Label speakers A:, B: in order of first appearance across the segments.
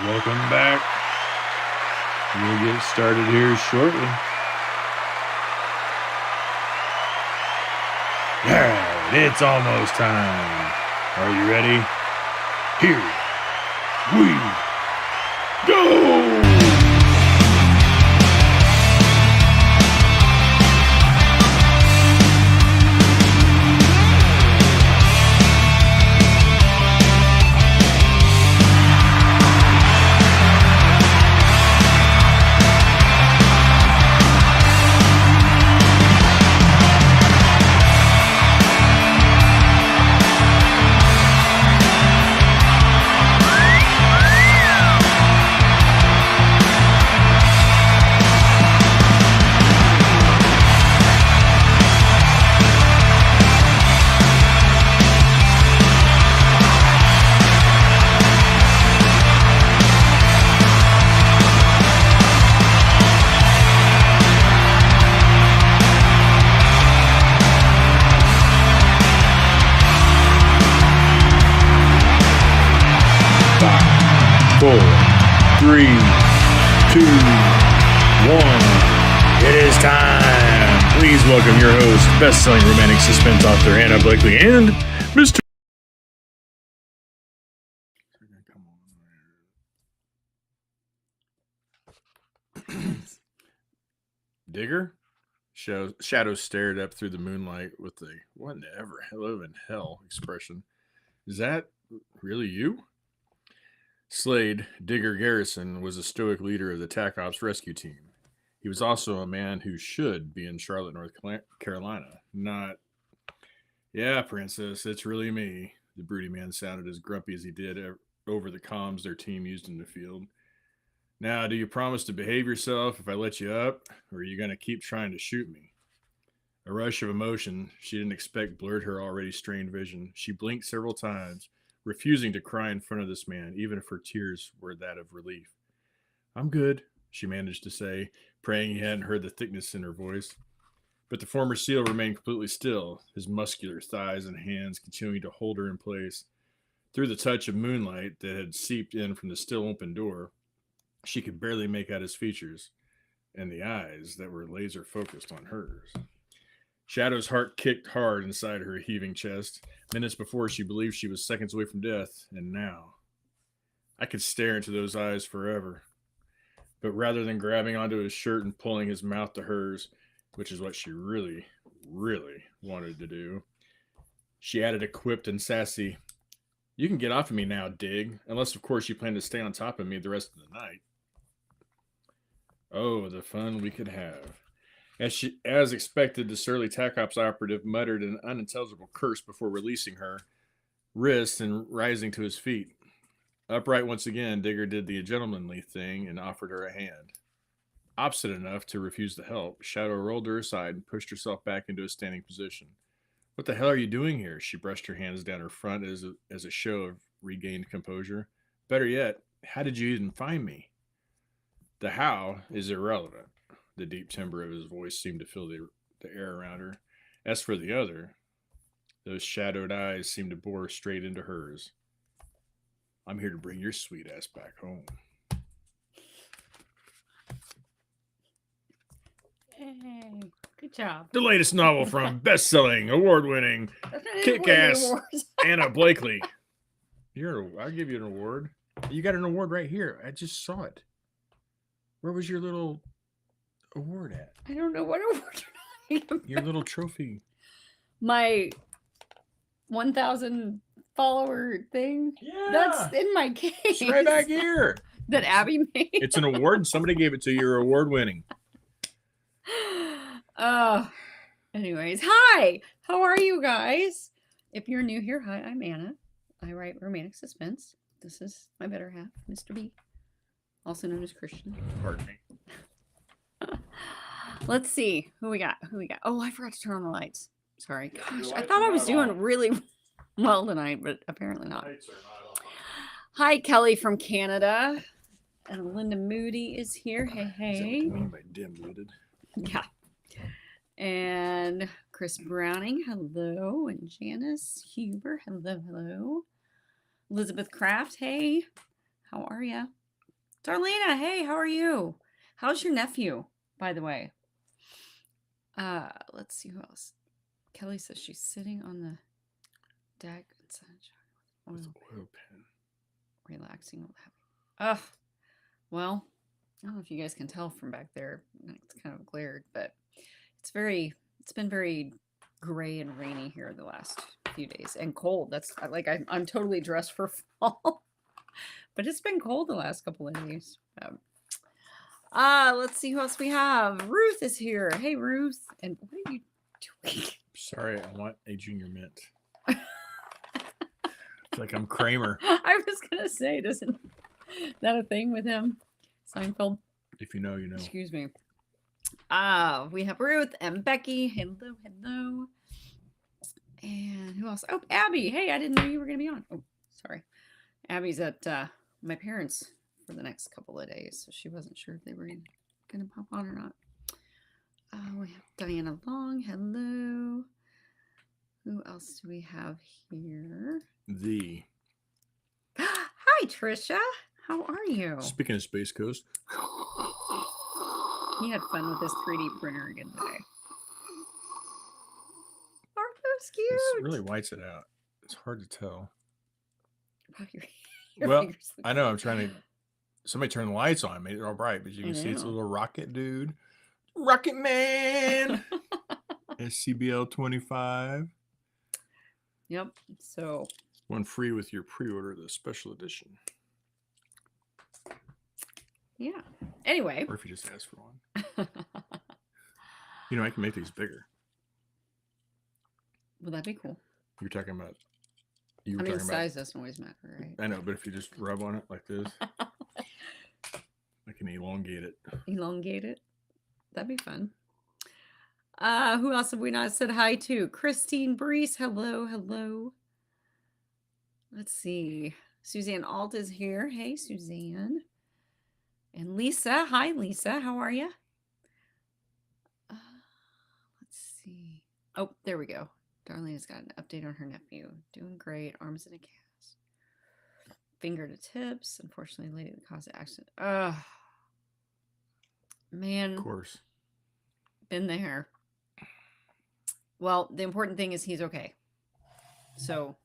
A: Welcome back. We'll get started here shortly. Alright, it's almost time. Are you ready? Here we go! Four, three, two, one. It is time. Please welcome your host, best-selling romantic suspense author Anna Blakely, and Mr. Digger? Shadow stared up through the moonlight with a whatever hello in hell expression. Is that really you? Slade, Digger Garrison, was a stoic leader of the TAC Ops rescue team. He was also a man who should be in Charlotte, North Carolina, not... Yeah, Princess, it's really me. The broody man sounded as grumpy as he did over the comms their team used in the field. Now, do you promise to behave yourself if I let you up, or are you going to keep trying to shoot me? A rush of emotion she didn't expect blurred her already strained vision. She blinked several times, refusing to cry in front of this man, even if her tears were that of relief. I'm good, she managed to say, praying he hadn't heard the thickness in her voice. But the former SEAL remained completely still, his muscular thighs and hands continuing to hold her in place. Through the touch of moonlight that had seeped in from the still open door, she could barely make out his features and the eyes that were laser focused on hers. Shadow's heart kicked hard inside her heaving chest. Minutes before, she believed she was seconds away from death, and now... I could stare into those eyes forever. But rather than grabbing onto his shirt and pulling his mouth to hers, which is what she really, really wanted to do, she added a quipped and sassy, "You can get off of me now, Dig, unless of course you plan to stay on top of me the rest of the night." Oh, the fun we could have. As expected, the surly TAC Ops operative muttered an unintelligible curse before releasing her wrists and rising to his feet. Upright once again, Digger did the gentlemanly thing and offered her a hand. Obstinate enough to refuse the help, Shadow rolled her aside and pushed herself back into a standing position. What the hell are you doing here? She brushed her hands down her front as a show of regained composure. Better yet, how did you even find me? The how is irrelevant. The deep timbre of his voice seemed to fill the air around her. As for the other, those shadowed eyes seemed to bore straight into hers. I'm here to bring your sweet ass back home.
B: Hey, good job.
A: The latest novel from best-selling, award-winning, kick-ass Anna Blakely. I'll give you an award. You got an award right here. I just saw it. Where was your little award at?
B: I don't know what award you're talking about.
A: Your little trophy.
B: My 1,000 follower thing.
A: Yeah.
B: That's in my case.
A: It's right back here.
B: That Abby made.
A: It's an award and somebody gave it to you. You're award-winning.
B: Anyways, hi. How are you guys? If you're new here, hi, I'm Anna. I write romantic suspense. This is my better half, Mr. B, also known as Christian.
A: Pardon me.
B: Let's see who we got. Oh, I forgot to turn on the lights. Sorry. Gosh, I thought I was doing really well tonight, but apparently not. Hi, Kelly from Canada. And Linda Moody is here. Hey, hey.
A: What by dim-witted?
B: Yeah. And Chris Browning, hello. And Janice Huber, hello. Elizabeth Kraft, hey. How are ya? Darlena, hey, how are you? How's your nephew, by the way? Let's see who else. Kelly says she's sitting on the deck and sunshine with
A: oil pen.
B: Relaxing. Ugh. Well, I don't know if you guys can tell from back there. It's kind of glared, but it's been very gray and rainy here the last few days and cold. That's like I'm totally dressed for fall, but it's been cold the last couple of days. Let's see who else we have. Ruth is here. Hey, Ruth. And what are you doing?
A: Sorry, I want a junior mint. It's like I'm Kramer.
B: I was gonna say, isn't that a thing with him? Seinfeld.
A: If you know, you know.
B: Excuse me. We have Ruth and Becky. Hello, hello. And who else? Oh, Abby. Hey, I didn't know you were gonna be on. Oh, sorry. Abby's at my parents for the next couple of days, so she wasn't sure if they were gonna pop on or not. We have Diana Long. Hello. Who else do we have here? Hi, Trisha. How are you?
A: Speaking of Space Coast.
B: He had fun with his 3D printer again today. Marco's cute.
A: It really whites it out. It's hard to tell.
B: Oh, your
A: well, I know. I'm trying to. Somebody turned the lights on, made it all bright, but you can see it's a little rocket dude. Rocket Man! SCBL 25.
B: Yep. So.
A: One free with your pre-order, the special edition.
B: Yeah. Anyway.
A: Or if you just ask for one. You know, I can make these bigger.
B: Well, that'd be cool.
A: You're talking about.
B: Size doesn't always matter, right?
A: I know, but if you just rub on it like this, I can elongate it.
B: Elongate it? That'd be fun. Who else have we not said hi to? Christine Brees. Hello, hello. Let's see. Suzanne Alt is here. Hey, Suzanne. And Lisa. Hi, Lisa. How are you? Let's see. Oh, there we go. Darlene's got an update on her nephew. Doing great. Arms in a cast. Finger to tips. Unfortunately, lady that caused the accident. Man.
A: Of course.
B: Been there. Well, the important thing is he's okay. So,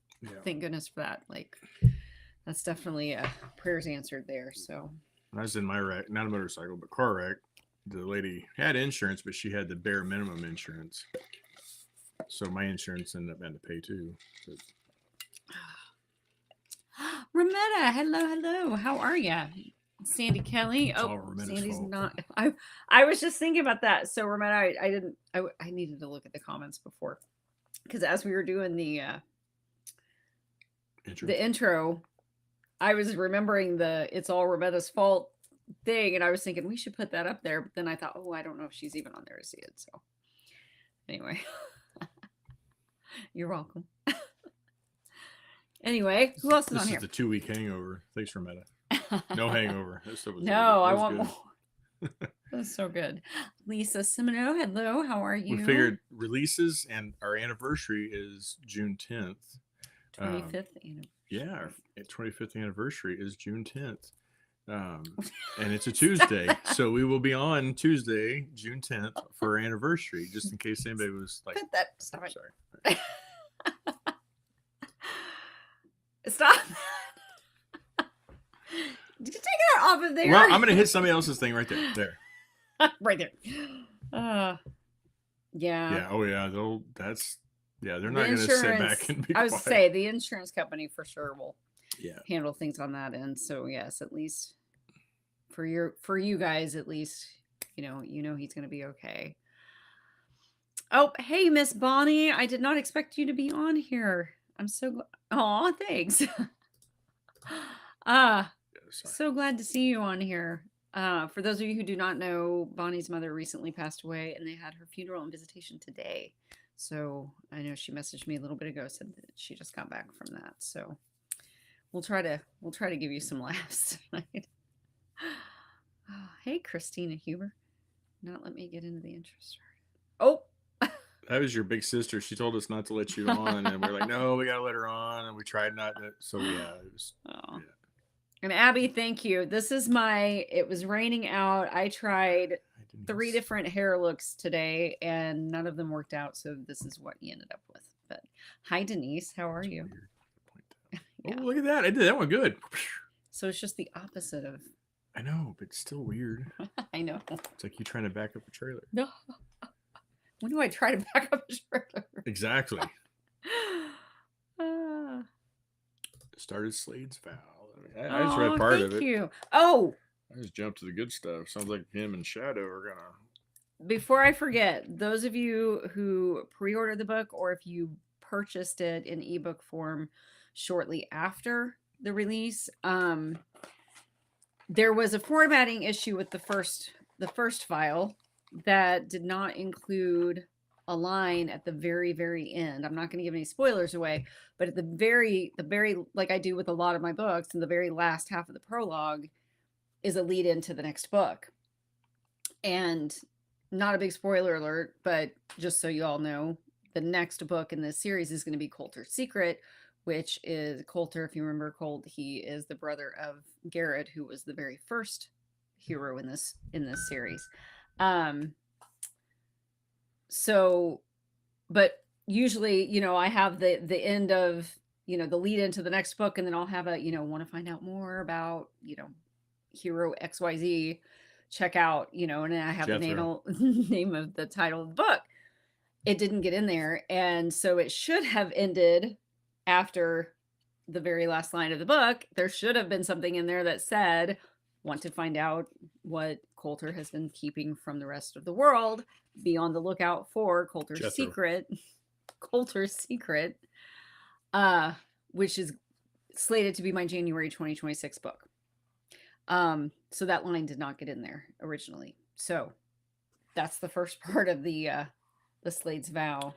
B: thank goodness for that. Like, that's definitely prayers answered there. So,
A: when I was in my wreck, not a motorcycle, but car wreck, the lady had insurance, but she had the bare minimum insurance. So my insurance ended up having to pay too. But...
B: Rametta, hello. How are you? Sandy Kelly. Sandy's fault. Not. I was just thinking about that. So Rametta, I needed to look at the comments before, because as we were doing the intro, I was remembering the "It's all Rametta's fault" thing, and I was thinking we should put that up there. But then I thought, oh, I don't know if she's even on there to see it. So anyway. You're welcome. Anyway, who else is on here?
A: This is the 2-week hangover. Thanks, Rametta. No hangover.
B: No, I want more. That's so good. Lisa Simino, hello. How are you?
A: We figured releases, and our anniversary is June 10th.
B: 25th anniversary.
A: Yeah, our 25th anniversary is June 10th. And it's a Tuesday, so we will be on Tuesday, June 10th, for our anniversary, just in case anybody was like,
B: "Put that." Stop it.
A: Sorry.
B: Stop. Did you take that off of there?
A: Well, I'm gonna hit somebody else's thing right there. There.
B: Right there. Yeah.
A: Yeah. Oh yeah. They're not gonna sit back and be
B: I was
A: quiet.
B: say the insurance company for sure will
A: yeah
B: handle things on that end. So yes, at least for you guys, at least you know he's gonna be okay. Oh, hey, Miss Bonnie. I did not expect you to be on here. I'm so glad. Aw, thanks. So glad to see you on here. For those of you who do not know, Bonnie's mother recently passed away, and they had her funeral and visitation today. So I know she messaged me a little bit ago, said that she just got back from that. So we'll try to give you some laughs tonight. Hey, Christina Huber. Not let me get into the interest rate. Oh.
A: That was your big sister. She told us not to let you on, and we're like, no, we gotta let her on, and we tried not to. So yeah, it was.
B: Oh. And Abby, thank you. This is it was raining out. I tried 3 different hair looks today and none of them worked out. So this is what you ended up with. But hi, Denise. How are you?
A: Yeah. Oh, look at that. I did that one good.
B: So it's just the opposite of.
A: I know, but it's still weird.
B: I know.
A: It's like you trying to back up a trailer.
B: No. When do I try to back up a trailer?
A: Exactly. Started Slade's vow. I just read part of it.
B: Thank you. Oh,
A: I just jumped to the good stuff. Sounds like him and Shadow are gonna.
B: Before I forget, those of you who pre-ordered the book or if you purchased it in ebook form shortly after the release, there was a formatting issue with the first file that did not include a line at the very end. I'm not going to give any spoilers away, but at the very like I do with a lot of my books, in the very last half of the prologue is a lead into the next book. And not a big spoiler alert, but just so you all know, the next book in this series is going to be Coulter's Secret, which is Coulter. If you remember he is the brother of Garrett, who was the very first hero in this series. So, but usually, I have the end of, the lead into the next book, and then I'll have a, want to find out more about, hero XYZ, check out, and I have the name of the title of the book. It didn't get in there. And so it should have ended after the very last line of the book. There should have been something in there that said, want to find out what Coulter has been keeping from the rest of the world. Be on the lookout for Coulter's Secret. Coulter's Secret, which is slated to be my January 2026 book. So that line did not get in there originally. So that's the first part of the Slade's Vow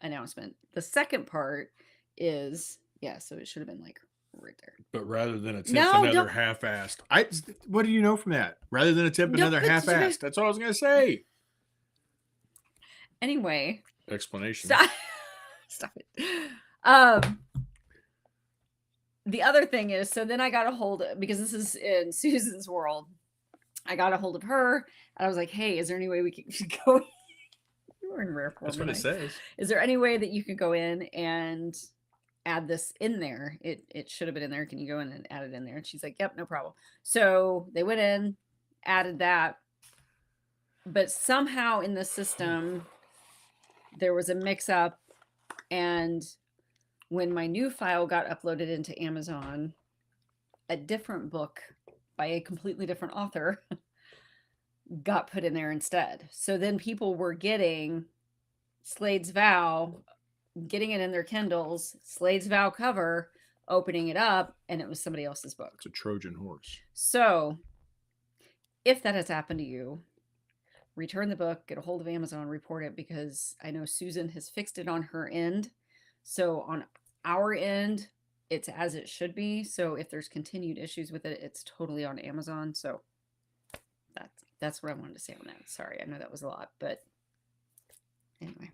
B: announcement. The second part is, so it should have been like right there.
A: But rather than attempt another half-assed, what do you know from that? Rather than attempt another half-assed, that's all I was gonna say.
B: Anyway,
A: explanation.
B: Stop it. The other thing is, so then I got a hold of, because this is in Susan's world, I got a hold of her and I was like, hey, is there any way we can go? You were in rare form.
A: That's what it says.
B: Is there any way that you could go in and add this in there? It should have been in there. Can you go in and add it in there? And she's like, yep, no problem. So they went in, added that. But somehow in the system, there was a mix up, and when my new file got uploaded into Amazon, a different book by a completely different author got put in there instead. So then people were getting Slade's Vow, getting it in their Kindles, Slade's Vow cover, opening it up, and it was somebody else's book.
A: It's a Trojan horse.
B: So if that has happened to you, return the book, get a hold of Amazon, report it, because I know Susan has fixed it on her end. So on our end, it's as it should be. So if there's continued issues with it, it's totally on Amazon. So that's what I wanted to say on that. Sorry, I know that was a lot, but anyway.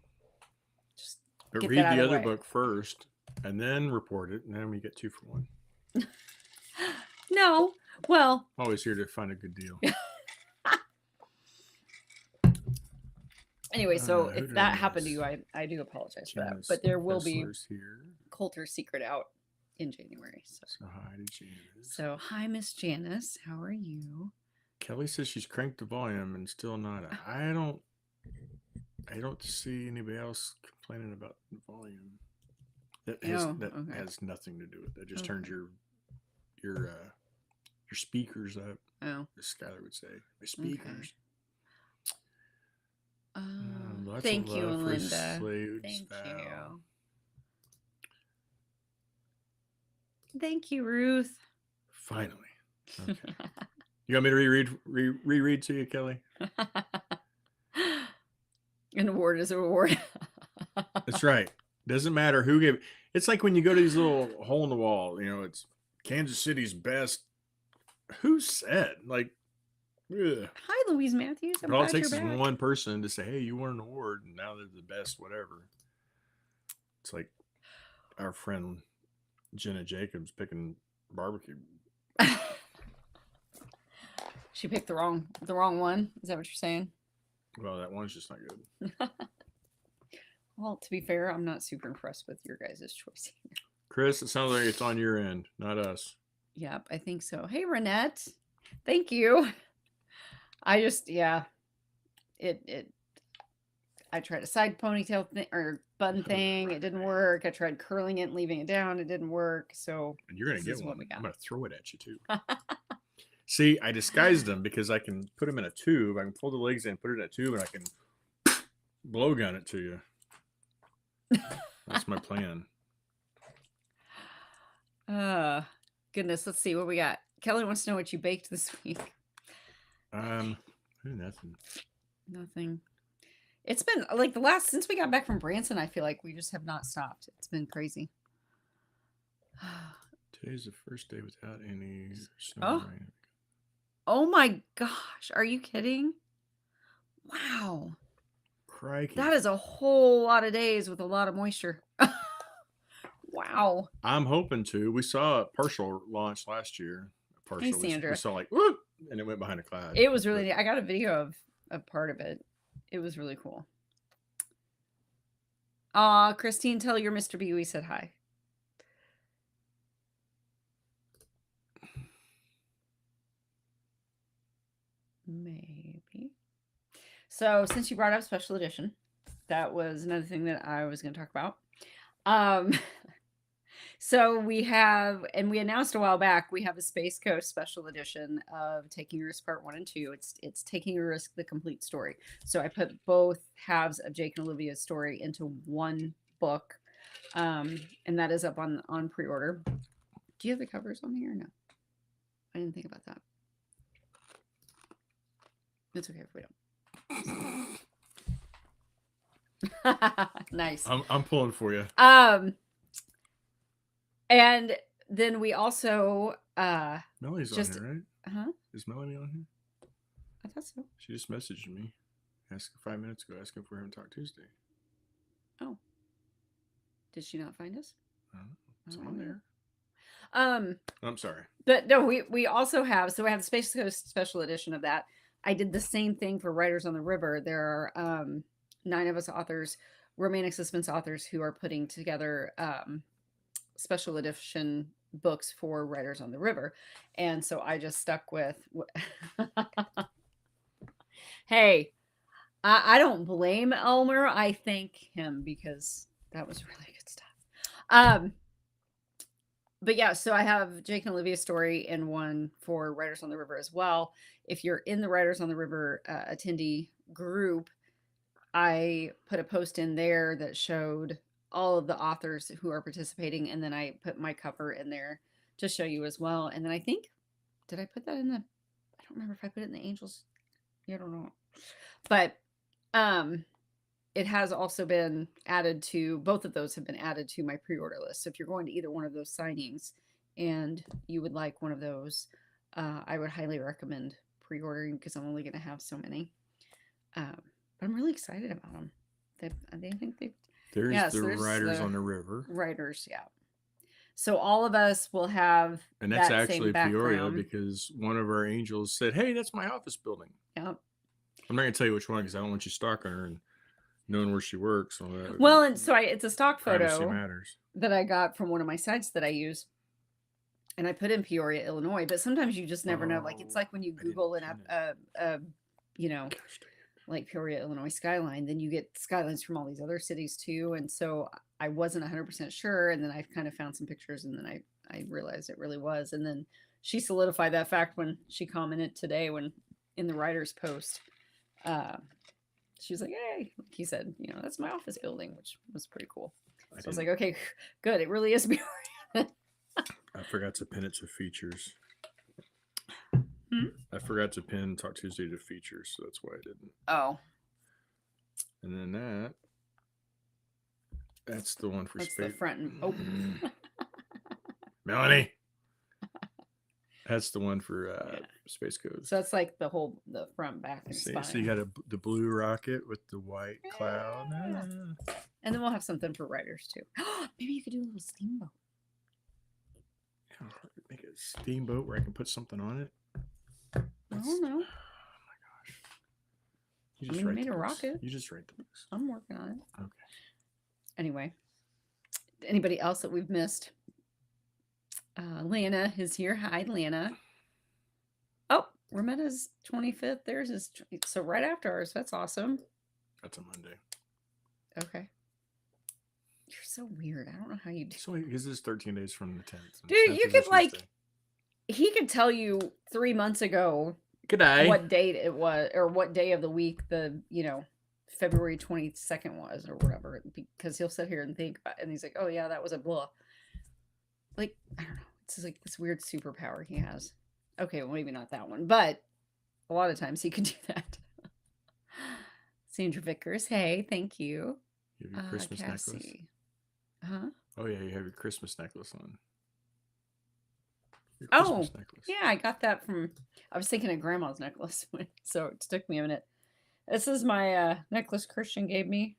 A: But read the other book first and then report it, and then we get 2 for 1.
B: No, well.
A: Always here to find a good deal.
B: Anyway, so if that happened to you, I do apologize for that. But there will be Coulter's Secret out in January.
A: So hi to Janice.
B: So hi, Miss Janice. How are you?
A: Kelly says she's cranked the volume and still not. I don't see anybody else complaining about the volume. That has nothing to do with it. It just turns your speakers up.
B: Oh,
A: as Skylar would say, my speakers.
B: Thank you, Linda. Thank you. Thank you, Ruth.
A: Finally. Okay. You want me to reread to you, Kelly?
B: An award is an award.
A: That's right. Doesn't matter who gave it. It's like when you go to these little hole in the wall, it's Kansas City's best. Who said? Like, ugh.
B: Hi, Louise Matthews.
A: But all it takes is one person to say, hey, you won an award, and now they're the best, whatever. It's like our friend Jenna Jacobs picking barbecue
B: She picked the wrong one. Is that what you're saying?
A: Well, that one's just not good.
B: Well, to be fair, I'm not super impressed with your guys' choice either.
A: Chris, it sounds like it's on your end, not us.
B: Yep, I think so. Hey, Renette. Thank you. I just, yeah. I tried a side ponytail thing or bun thing. It didn't work. I tried curling it and leaving it down. It didn't work. So
A: And you're going to
B: this
A: get
B: is what
A: one.
B: we got.
A: I'm going to throw it at you, too. See, I disguised them because I can put them in a tube. I can fold the legs in, put it in a tube, and I can blow gun it to you. That's my plan.
B: Goodness, let's see what we got. Kelly wants to know what you baked this week.
A: Nothing.
B: Nothing. It's been like since we got back from Branson, I feel like we just have not stopped. It's been crazy.
A: Today's the first day without any snow or rain.
B: Oh my gosh. Are you kidding? Wow.
A: Crikey.
B: That is a whole lot of days with a lot of moisture. Wow.
A: I'm hoping to. We saw a partial launch last year.
B: Hey, Sandra.
A: We saw like, whoop, and it went behind a cloud.
B: It was really neat. I got a video of a part of it. It was really cool. Christine, tell your Mr. B we said hi. Maybe. So since you brought up special edition, that was another thing that I was going to talk about. So we have, and we announced a while back, we have a Space Coast special edition of Taking a Risk Part 1 and 2. It's Taking a Risk, the complete story. So I put both halves of Jake and Olivia's story into one book, and that is up on pre-order. Do you have the covers on here or no? I didn't think about that. It's okay if we don't. Nice.
A: I'm pulling for you.
B: And then we also
A: Melanie's on here, right?
B: Huh?
A: Is Melanie on here?
B: I thought so.
A: She just messaged me, 5 minutes ago, asking for him to talk Tuesday.
B: Oh. Did she not find us?
A: It's on there.
B: I'm
A: sorry.
B: But no, we also have, so we have the Space Coast special edition of that. I did the same thing for Writers on the River. There are 9 of us authors, romantic suspense authors, who are putting together special edition books for Writers on the River. And so I just stuck with hey, I don't blame Elmer. I thank him because that was really good stuff. But yeah, so I have Jake and Olivia's story and one for Writers on the River as well. If you're in the Writers on the River attendee group, I put a post in there that showed all of the authors who are participating, and then I put my cover in there to show you as well. And then I think, did I put that in the, I don't remember if I put it in the Angels. I don't know. But it has also been added to, both of those have been added to my pre-order list. So if you're going to either one of those signings and you would like one of those, I would highly recommend pre-ordering because I'm only going to have so many. But I'm really excited about them. I think they.
A: There's Writers on the River.
B: Writers, yeah. So all of us will have,
A: and that's actually Peoria because one of our angels said, "Hey, that's my office building."
B: Yep.
A: I'm not gonna tell you which one because I don't want you stalking her and knowing where she works.
B: Well, and so it's a stock photo
A: matters.
B: that I got from one of my sites that I use, and I put in Peoria, Illinois. But sometimes you just never know. Like it's like when you Google like Peoria, Illinois skyline, then you get skylines from all these other cities too. And so I wasn't 100% sure. And then I kind of found some pictures and then I realized it really was. And then she solidified that fact when she commented today when in the writer's post, she was like, hey, he said, that's my office building, which was pretty cool. So I was like, okay, good. It really is Peoria.
A: I forgot to pin it to features. I forgot to pin Talk Tuesday to features, so that's why I didn't.
B: Oh.
A: And then that's the one for
B: Space. That's the front and
A: Melanie. That's the one for Space Coast.
B: So that's like the front, back, and spine.
A: So you got the blue rocket with the white cloud.
B: And then we'll have something for writers too. Maybe you could do a little steamboat.
A: make a steamboat where I can put something on it?
B: I don't know.
A: You
B: I
A: just
B: mean, you
A: write
B: made
A: the
B: a
A: books.
B: rocket.
A: You just write the books.
B: I'm working on it.
A: Okay.
B: Anyway, anybody else that we've missed? Lana is here. Hi, Lana. Oh, Remetta's 25th. Theirs is so right after ours. That's awesome.
A: That's a Monday.
B: Okay. You're so weird. I don't know how you do.
A: So his is 13 days from the 10th.
B: Dude, you could like, he could tell you 3 months ago
A: Good day.
B: what date it was or what day of the week the, February 22nd was or whatever, because he'll sit here and think about it and he's like, oh yeah, that was a blah. Like, I don't know. It's just like this weird superpower he has. Okay, well, maybe not that one, but a lot of times he could do that. Sandra Vickers, hey, thank you.
A: You have your Christmas necklace?
B: Huh?
A: Oh, yeah, you have your Christmas necklace on.
B: Your Christmas necklace. Yeah, I got that from, I was thinking of Grandma's necklace, so it took me a minute. This is my necklace Christian gave me.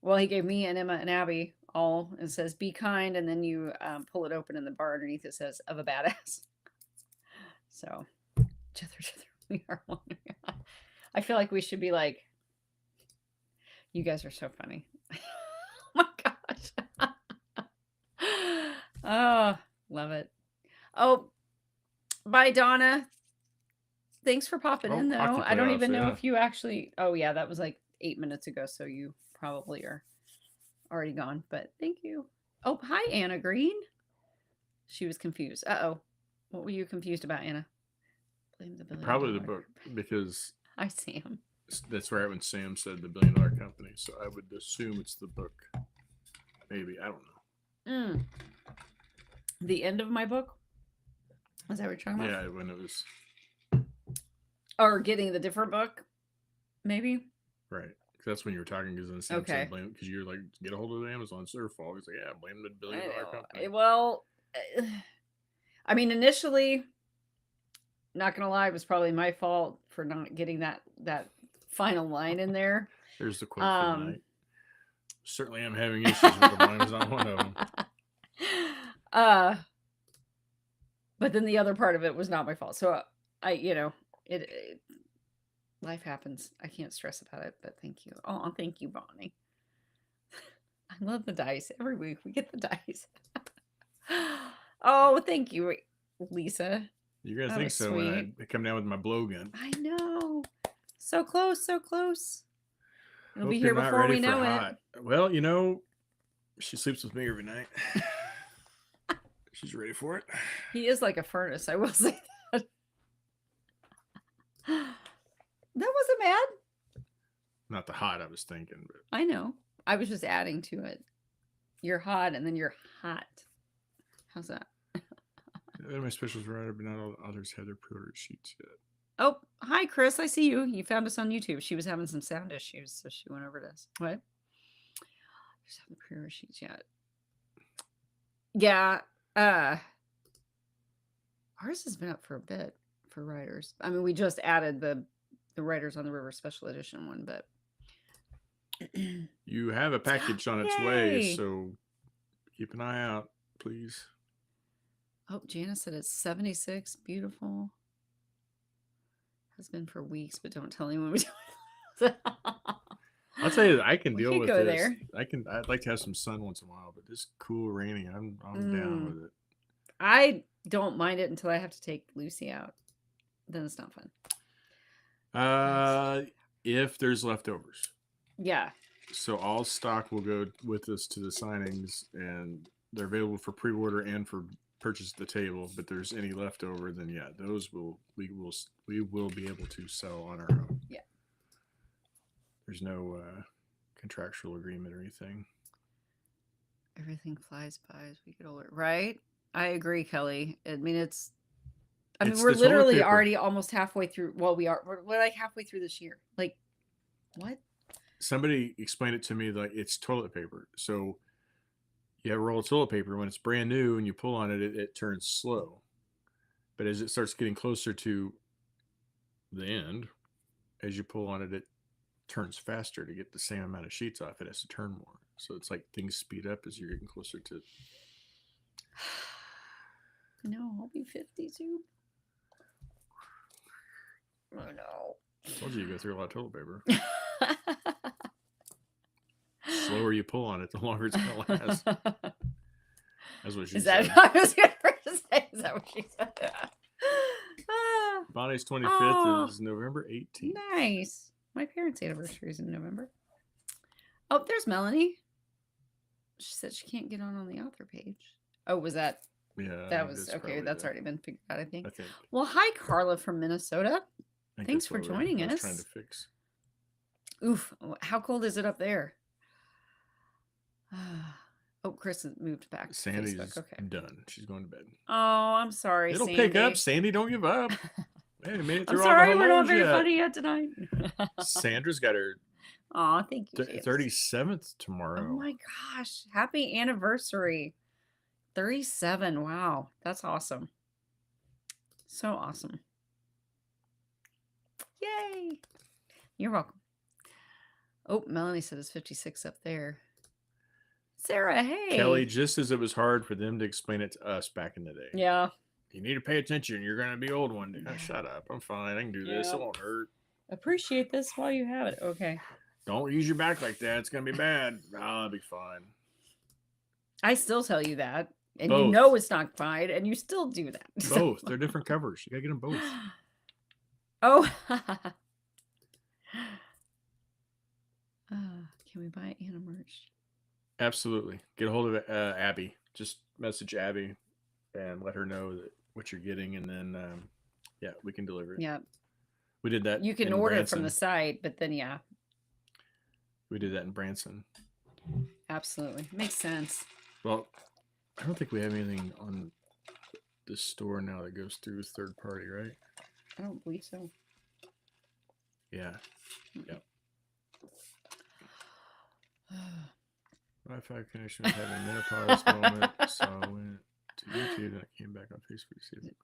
B: Well, he gave me and Emma and Abby all. It says, be kind, and then you pull it open, and the bar underneath it says, of a badass. So, chither, we are one. I feel like we should be like, you guys are so funny. Oh my gosh. Oh, love it. Oh, bye, Donna. Thanks for popping in, though. I don't even know if you actually... Oh, yeah, that was like 8 minutes ago, so you probably are already gone, but thank you. Oh, hi, Anna Green. She was confused. Uh-oh. What were you confused about, Anna? Blame the
A: Probably the book, because...
B: I see him.
A: That's right when Sam said the $1 billion company, so I would assume it's the book. Maybe. I don't know.
B: The end of my book? Is that what you're talking about?
A: Yeah, when it was...
B: Or getting the different book, maybe?
A: Right. That's when you were talking, because then Sam said blame, because you're like, get a hold of Amazon, it's their fault. He's like, yeah, blame the $1 billion company.
B: Well, I mean, initially, not gonna lie, it was probably my fault for not getting that final line in there.
A: There's the quote for the night. Certainly I'm having issues with the line, is not one of them.
B: But then the other part of it was not my fault. So it life happens. I can't stress about it, but thank you. Oh, thank you, Bonnie. I love the dice. Every week we get the dice. Oh, thank you, Lisa.
A: You're going to think so sweet. When I come down with my blowgun.
B: I know. So close, so close. It'll be here before we know it.
A: Well, she sleeps with me every night. She's ready for it.
B: He is like a furnace, I will say that. That wasn't bad.
A: Not the hot I was thinking, but
B: I know. I was just adding to it. You're hot, and then you're hot. How's that?
A: My specials were out, but not all others had their pre-order sheets yet.
B: Oh, hi, Chris. I see you. You found us on YouTube. She was having some sound issues, so she went over to us. What? Just have the pre-order sheets yet. Yeah. Ours has been up for a bit for writers. I mean, we just added the Writers on the River special edition one, but
A: you have a package on its way, so keep an eye out, please.
B: Oh, Janice said it's 76. Beautiful. Has been for weeks, but don't tell anyone we do it.
A: I'll tell you, I can deal with this. There. I'd like to have some sun once in a while, but this cool raining, I'm down with it.
B: I don't mind it until I have to take Lucy out. Then it's not fun.
A: If there's leftovers.
B: Yeah.
A: So all stock will go with us to the signings, and they're available for pre-order and for purchase at the table. But there's any leftover, then yeah, those we will be able to sell on our own.
B: Yeah.
A: There's no contractual agreement or anything.
B: Everything flies by as we get older, right? I agree, Kelly. I mean, we're literally already almost halfway through. Well, we're like halfway through this year. Like, what?
A: Somebody explained it to me like it's toilet paper. So you have a roll of toilet paper. When it's brand new and you pull on it, it turns slow. But as it starts getting closer to the end, as you pull on it, it turns faster to get the same amount of sheets off. It has to turn more. So it's like things speed up as you're getting closer to.
B: No, I'll be 50 soon. Oh no.
A: I told you you go through a lot of toilet paper. Slower you pull on it, the longer it's gonna last. That's what she said.
B: I was going to say, is that what she said?
A: Bonnie's 25th is November 18th.
B: Nice. My parents' anniversary is in November. Oh, there's Melanie. She said she can't get on the author page. Oh, was that?
A: Yeah.
B: That was okay. That's already been figured out, I think.
A: I think.
B: Well, hi, Carla from Minnesota. Thanks for
A: that's what
B: joining
A: I was
B: us.
A: trying to fix.
B: Oof. How cold is it up there? Oh, Chris has moved back to
A: Sandy's
B: Facebook. Okay.
A: done. She's going to bed.
B: Oh, I'm sorry,
A: It'll
B: Sandy.
A: pick up. Sandy, don't give up. Hey, made it
B: I'm
A: through
B: sorry
A: all the
B: we're not
A: hellos
B: very
A: yet.
B: funny yet tonight.
A: Sandra's got her
B: Aw, thank you.
A: 37th tomorrow.
B: Oh my gosh. Happy anniversary. 37. Wow. That's awesome. So awesome. Yay. You're welcome. Oh, Melanie said it's 56 up there. Sarah, hey.
A: Kelly, just as it was hard for them to explain it to us back in the day.
B: Yeah.
A: You need to pay attention. You're going to be old one day. Oh, shut up. I'm fine. I can do this.
B: Yeah.
A: It won't hurt.
B: Appreciate this while you have it. Okay.
A: Don't use your back like that. It's going to be bad. I'll be fine.
B: I still tell you that. And
A: Both.
B: you know it's not fine. And you still do that.
A: Both. They're different covers. You got to get them both.
B: Oh. Can we buy Anna merch?
A: Absolutely. Get a hold of Abby. Just message Abby and let her know that what you're getting. And then, yeah, we can deliver it.
B: Yeah.
A: We did that.
B: You can order it from the site, but then, yeah.
A: We did that in Branson.
B: Absolutely. Makes sense.
A: Well, I don't think we have anything on the store now that goes through third party, right?
B: I don't believe so.
A: Yeah. Yep. Wi-Fi connection was having a menopause moment, so I went to YouTube and I came back on Facebook to see it.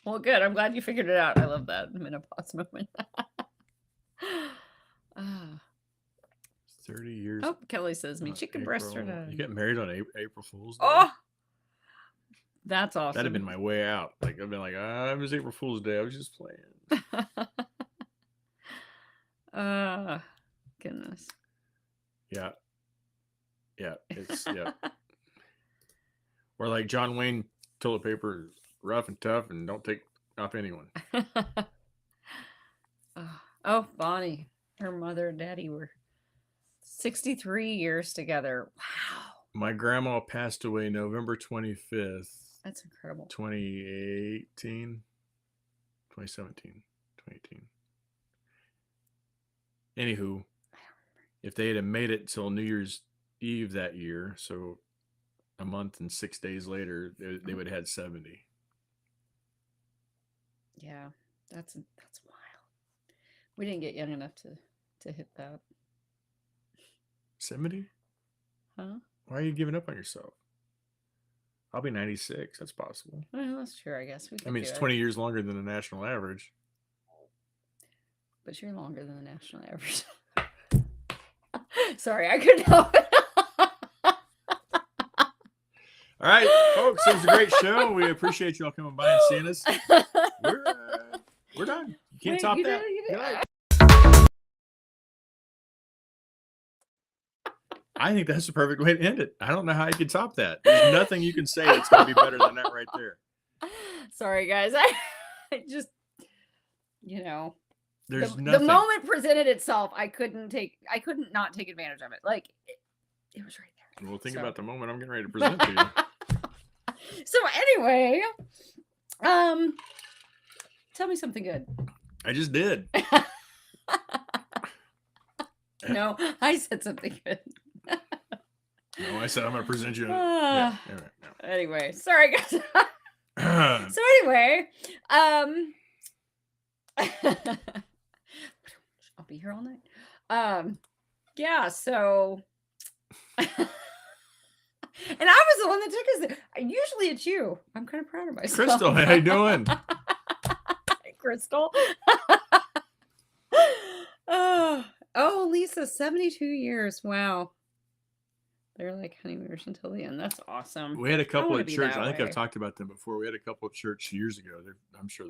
B: Well, good. I'm glad you figured it out. I love that menopause moment.
A: 30 years.
B: Oh, Kelly says me chicken breasts are done.
A: You got married on April Fool's Day?
B: Oh, that's awesome.
A: That'd have been my way out. Like I've been like, it was April Fool's Day. I was just playing.
B: Goodness.
A: Yeah. Yeah. It's yeah. Or like John Wayne, toilet paper is rough and tough and don't take off anyone.
B: Oh, Bonnie. Her mother and daddy were 63 years together. Wow.
A: My grandma passed away November 25th.
B: That's incredible.
A: 2018. Anywho, if they had made it till New Year's Eve that year, so a month and 6 days later, they would have had 70.
B: Yeah, that's wild. We didn't get young enough to hit that.
A: 70?
B: Huh?
A: Why are you giving up on yourself? I'll be 96. That's possible.
B: Well, that's true, I guess.
A: I mean, it's 20 years longer than the national average.
B: But you're longer than the national average. Sorry, I couldn't help it.
A: All right, folks, it was a great show. We appreciate you all coming by and seeing us. We're done. You can't top that. Good night. I think that's the perfect way to end it. I don't know how you can top that. There's nothing you can say that's going to be better than that right there.
B: Sorry, guys. I just,
A: there's
B: the
A: nothing.
B: moment presented itself. I couldn't not take advantage of it. Like it was right there.
A: Well, think about the moment I'm getting ready to present to you.
B: So anyway, tell me something good.
A: I just did.
B: No, I said something good.
A: No, I said I'm going to present you.
B: Anyway, sorry guys. So anyway, I'll be here all night. Yeah, so and I was the one that took us there. Usually it's you. I'm kind of proud of myself.
A: Crystal, how you doing?
B: Hi, Crystal. Oh, Lisa, 72 years. Wow. They're like honeymooners until the end. That's awesome.
A: We had a couple
B: wanna
A: at
B: be
A: church.
B: that
A: I think
B: way.
A: I've talked about them before. We had a couple at church years ago. I'm sure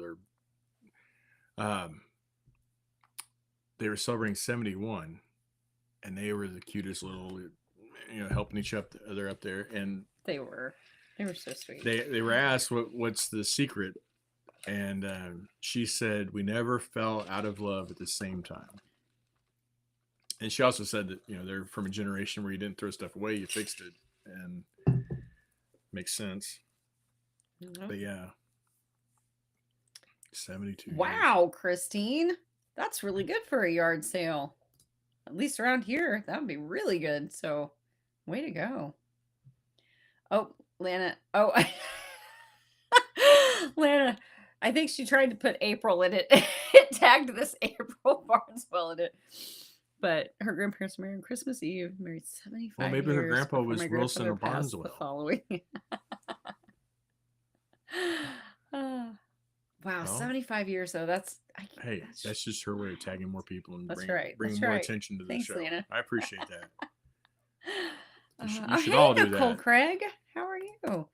A: they were celebrating 71, and they were the cutest little, helping each other up there. And
B: They were so sweet.
A: they were asked what's the secret, and she said, "We never fell out of love at the same time." And she also said that they're from a generation where you didn't throw stuff away, you fixed it, and makes sense.
B: Mhm.
A: But yeah, 72.
B: Wow, Christine, that's really good for a yard sale. At least around here, that would be really good. So, way to go. Oh, Lana. Oh, Lana. I think she tried to put April in it. It tagged this April Barneswell in it. But her grandparents married on Christmas Eve, married 75
A: Well, maybe
B: years
A: her grandpa
B: before
A: was
B: my
A: Wilson or
B: grandfather passed the
A: Barneswell.
B: following. Wow,
A: Well,
B: 75 years though.
A: Hey, that's just her way of tagging more people and
B: That's
A: bringing
B: that's
A: more
B: right.
A: attention to the
B: Thanks,
A: show.
B: Lana.
A: I appreciate that. You should
B: hey,
A: all do
B: Nicole
A: that.
B: Craig. How are you?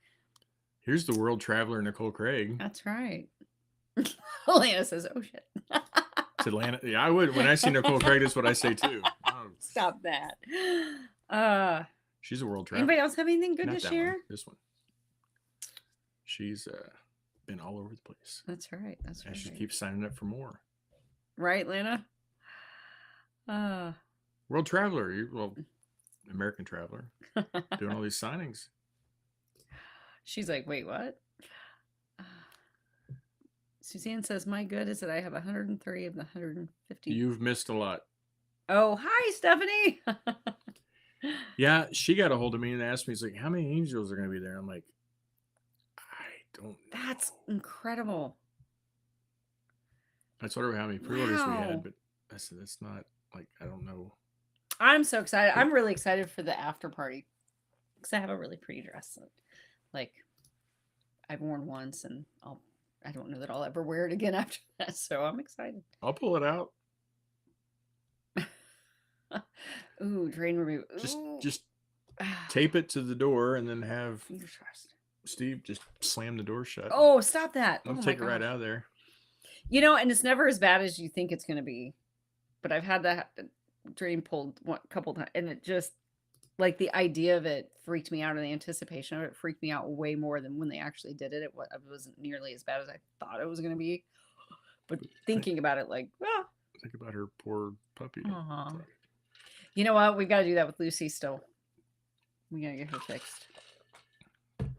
A: Here's the world traveler Nicole Craig.
B: That's right. Lana says, "Oh shit."
A: To Lana, yeah, I would. When I see Nicole Craig, that's what I say too.
B: Stop that.
A: She's a world traveler.
B: Anybody else have anything good
A: Not
B: to
A: that
B: share?
A: one, this one. She's been all over the place.
B: That's right. That's
A: and
B: right.
A: She keeps signing up for more.
B: Right, Lana?
A: World traveler. American traveler. Doing all these signings.
B: She's like, wait, what? Suzanne says, my good is that I have 130 of the 150.
A: You've missed a lot.
B: Oh, hi, Stephanie.
A: Yeah, she got a hold of me and asked me, "He's like, how many angels are going to be there?" I'm like, I don't know.
B: That's incredible.
A: I told her how many pre-orders we had, but I said, that's not, like, I don't know.
B: I'm so excited. I'm really excited for the after party because I have a really pretty dress that, like, I've worn once, and I don't know that I'll ever wear it again after that. So I'm excited.
A: I'll pull it out.
B: Ooh, drain remove.
A: Just tape it to the door and then have
B: Fingers crossed.
A: Steve just slam the door shut.
B: Oh, stop that.
A: I'll take it right out of there.
B: And it's never as bad as you think it's going to be. But I've had that drain pulled a couple times, and it just, like, the idea of it freaked me out, and the anticipation of it freaked me out way more than when they actually did it. It wasn't nearly as bad as I thought it was going to be. But thinking about it, like, well.
A: Think about her poor puppy.
B: Aww. You know what? We've got to do that with Lucy still. We got to get her fixed.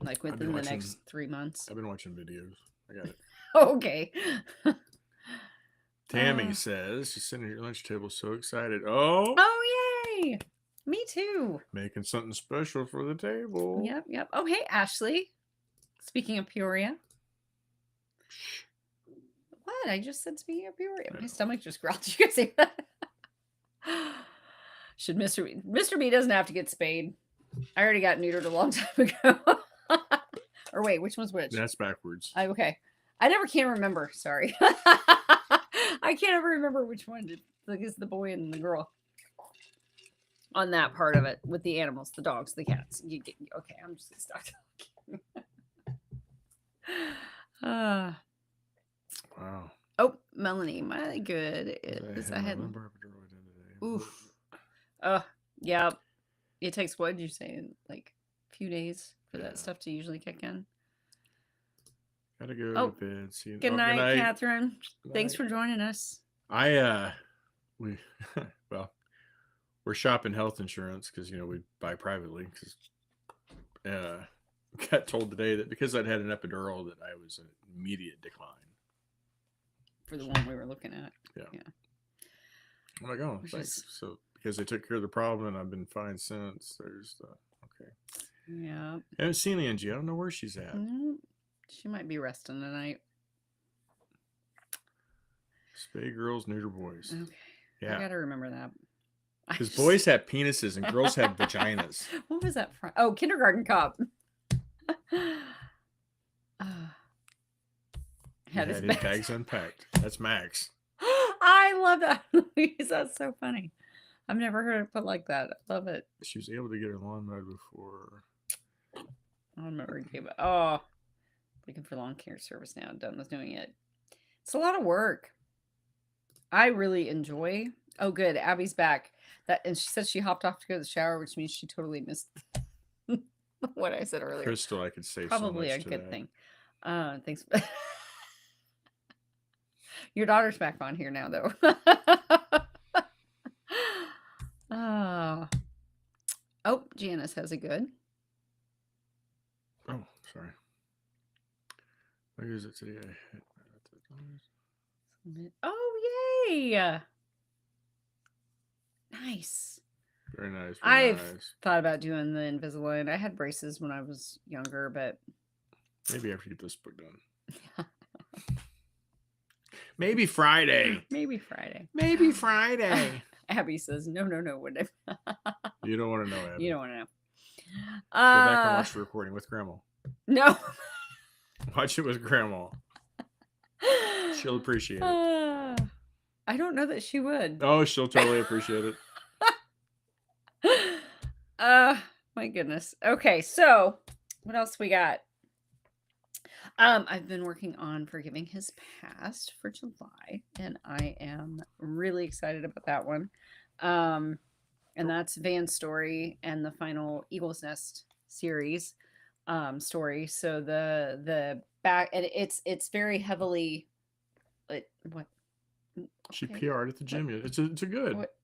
B: Like within the next 3 months.
A: I've been watching videos. I got it.
B: Okay.
A: Tammy says she's sitting at your lunch table so excited. Oh,
B: yay. Me too.
A: Making something special for the table.
B: Yep. Oh, hey, Ashley. Speaking of Peoria. What? I just said speaking of Peoria. My stomach just growled. Did you guys see that? Should Mr. B doesn't have to get spayed. I already got neutered a long time ago. Or wait, which one's which?
A: That's backwards.
B: Okay. I never can remember. Sorry. I can't ever remember which one is the boy and the girl. On that part of it with the animals, the dogs, the cats. Okay, I'm just gonna stop talking.
A: Wow.
B: Oh, Melanie, my good is I had. Oof. Yeah. It takes, what did you say, like a few days for that stuff to usually kick in.
A: Gotta go to bed. See you.
B: Good night, Catherine. Thanks for joining us.
A: We're shopping health insurance because we buy privately. Because got told today that because I'd had an epidural that I was an immediate decline.
B: For the one we were looking at.
A: Yeah. I'm like, oh, thanks. So because they took care of the problem and I've been fine since. There's okay.
B: Yeah.
A: I haven't seen Angie. I don't know where she's at.
B: She might be resting tonight.
A: Spay girls, neuter boys.
B: Okay.
A: Yeah.
B: I gotta remember that.
A: Because boys have penises and girls have vaginas.
B: What was that from? Oh, Kindergarten Cop.
A: Had his bags unpacked. That's Max.
B: I love that, Louise. That's so funny. I've never heard it put like that. I love it.
A: She was able to get her lawn mowed before.
B: I don't remember it gave it. Oh, looking for lawn care service now. Done with doing it. It's a lot of work. I really enjoy. Oh, good. Abby's back. And she said she hopped off to go to the shower, which means she totally missed what I said earlier.
A: Crystal, I could say
B: Probably
A: so
B: a
A: much
B: good
A: to
B: thing. Thanks. Your daughter's back on here now, though. Oh, Janice has a good.
A: Oh, sorry. Where is it today?
B: Oh, yay! Nice.
A: Very nice.
B: I've thought about doing the Invisalign. I had braces when I was younger, but
A: maybe after you get this book done. Maybe Friday.
B: Maybe Friday.
A: Maybe Friday.
B: Abby says, no.
A: You don't want to know, Abby.
B: You don't want to know.
A: Go back and watch the recording with Grandma.
B: No.
A: Watch it with Grandma. She'll appreciate it.
B: I don't know that she would.
A: Oh, she'll totally appreciate it.
B: My goodness. Okay, so what else we got? I've been working on Forgiving His Past for July, and I am really excited about that one. And that's Van's story and the final Eagle's Nest series story. So the back, and it's very heavily what
A: she PR'd at the gym. It's a good.
B: What?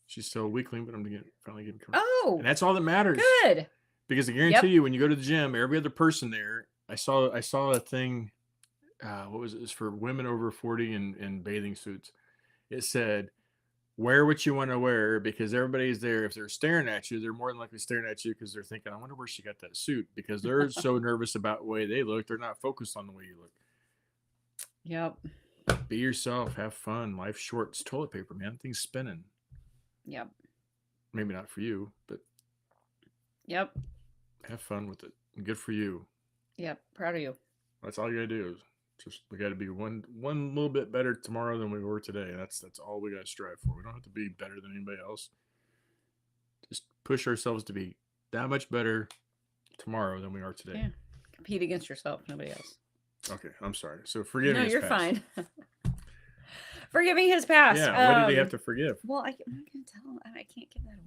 A: She's still a weakling, but I'm finally getting comfortable.
B: Oh,
A: and that's all that matters.
B: Good.
A: Because I guarantee you, when you go to the gym, every other person there, I saw a thing. What was it? It was for women over 40 in bathing suits. It said, wear what you want to wear, because everybody's there. If they're staring at you, they're more than likely staring at you because they're thinking, I wonder where she got that suit, because they're so nervous about the way they look. They're not focused on the way you look.
B: Yep.
A: Be yourself. Have fun. Life's short. It's toilet paper, man. Things spinning.
B: Yep.
A: Maybe not for you, but
B: yep.
A: Have fun with it. Good for you.
B: Yep. Proud of you.
A: That's all you gotta do. We got to be one little bit better tomorrow than we were today. That's all we got to strive for. We don't have to be better than anybody else. Just push ourselves to be that much better tomorrow than we are today.
B: Yeah. Compete against yourself, nobody else.
A: Okay, I'm sorry. So forgiving his past.
B: No, you're fine. Forgiving his past.
A: Yeah, what did he have to forgive?
B: Well, I'm not going to tell. I can't give that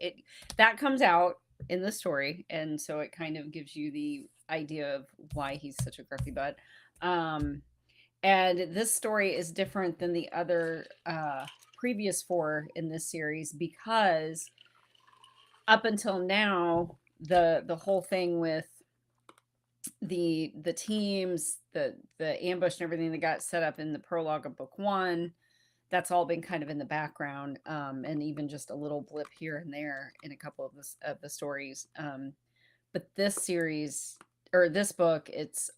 B: away. That comes out in the story, and so it kind of gives you the idea of why he's such a grumpy butt. And this story is different than the other previous 4 in this series, because up until now, the whole thing with the teams, the ambush and everything that got set up in the prologue of book 1, that's all been kind of in the background, and even just a little blip here and there in a couple of the stories. But this series, or this book, it's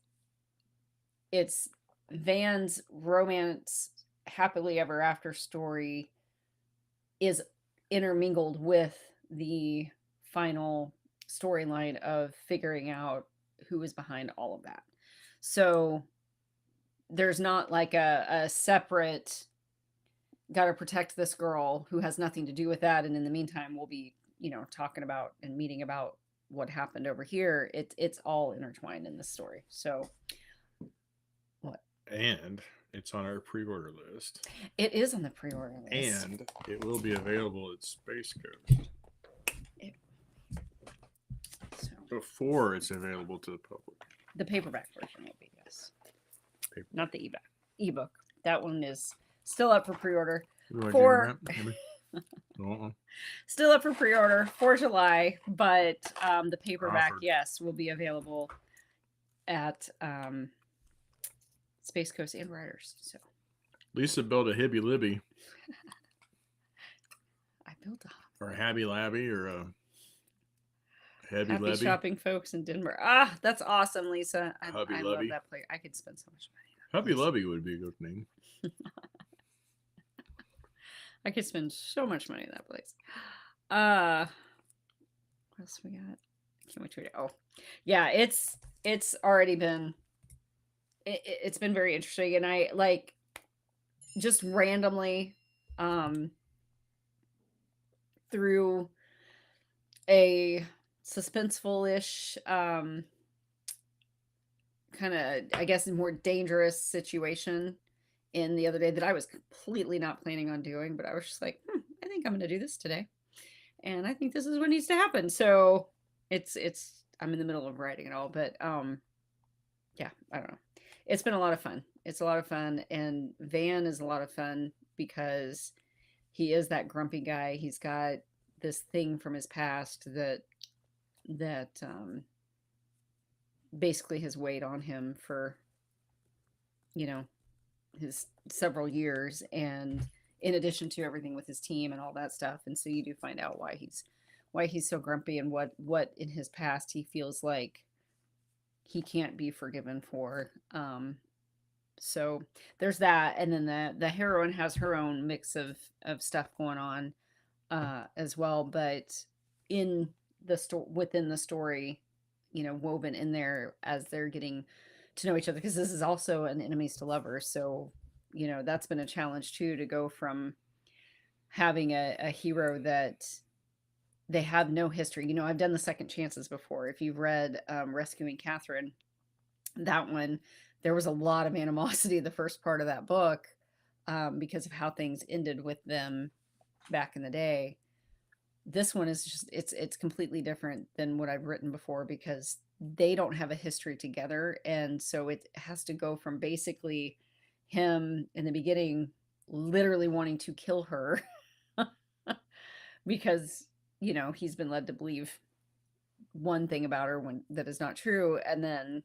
B: Van's romance happily ever after story is intermingled with the final storyline of figuring out who is behind all of that. So there's not like a separate gotta protect this girl who has nothing to do with that, and in the meantime we'll be talking about and meeting about what happened over here. It's all intertwined in this story. So what?
A: And it's on our pre-order list.
B: It is on the pre-order list.
A: And it will be available at Space Coast. Before it's available to the public.
B: The paperback version will be, yes. Not the ebook. That one is still up for pre-order. Still up for pre-order for July, but the paperback, yes, will be available at Space Coast and Writers. So
A: Lisa built a Hibby Libby.
B: I built
A: or a Habby Labby, or a Happy
B: shopping folks in Denver. That's awesome, Lisa. I love that place. I could spend so much money.
A: Hubby Lubby would be a good name.
B: I could spend so much money in that place. What else we got? Can't wait to read it. Oh, yeah, it's already been. It's been very interesting, and I like just randomly. through a suspenseful-ish, kind of, I guess, more dangerous situation in the other day that I was completely not planning on doing, but I was just like, I think I'm going to do this today, and I think this is what needs to happen. So it's I'm in the middle of writing it all, but yeah, I don't know. It's been a lot of fun. It's a lot of fun, and Van is a lot of fun because he is that grumpy guy. He's got this thing from his past that basically has weighed on him for, you know, his several years, and in addition to everything with his team and all that stuff. And so you do find out why he's so grumpy, and what in his past he feels like he can't be forgiven for. So there's that, and then the heroine has her own mix of stuff going on as well, but in within the story, woven in there as they're getting to know each other, because this is also an enemies to lovers. So that's been a challenge too, to go from having a hero that they have no history. I've done the second chances before. If you've read Rescuing Catherine, that one, there was a lot of animosity the first part of that book, because of how things ended with them back in the day. This one is just, it's completely different than what I've written before, because they don't have a history together, and so it has to go from basically him in the beginning literally wanting to kill her because he's been led to believe one thing about her when that is not true, and then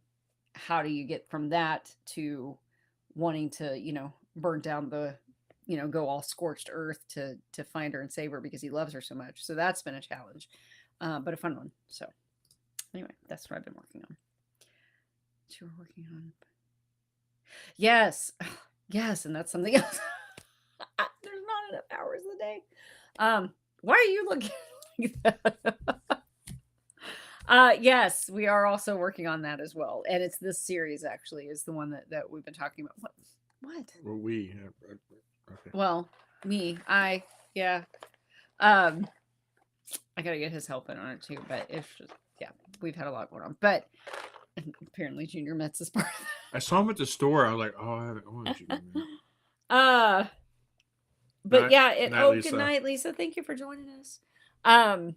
B: how do you get from that to wanting to burn down the go all scorched earth to find her and save her because he loves her so much. So that's been a challenge, but a fun one. So anyway, that's what I've been working on. What you were working on? Yes, yes, and that's something else. There's not enough hours in the day. Why are you looking like that? Yes, we are also working on that as well, and it's this series actually is the one that we've been talking about. What?
A: Well, okay.
B: Well, yeah. I gotta get his help in on it too, but it's just, yeah, we've had a lot going on. But apparently Junior Metz is part of that.
A: I saw him at the store. I was like, oh, I haven't owned Junior Metz.
B: But yeah,
A: Lisa.
B: Good night, Lisa. Thank you for joining us. What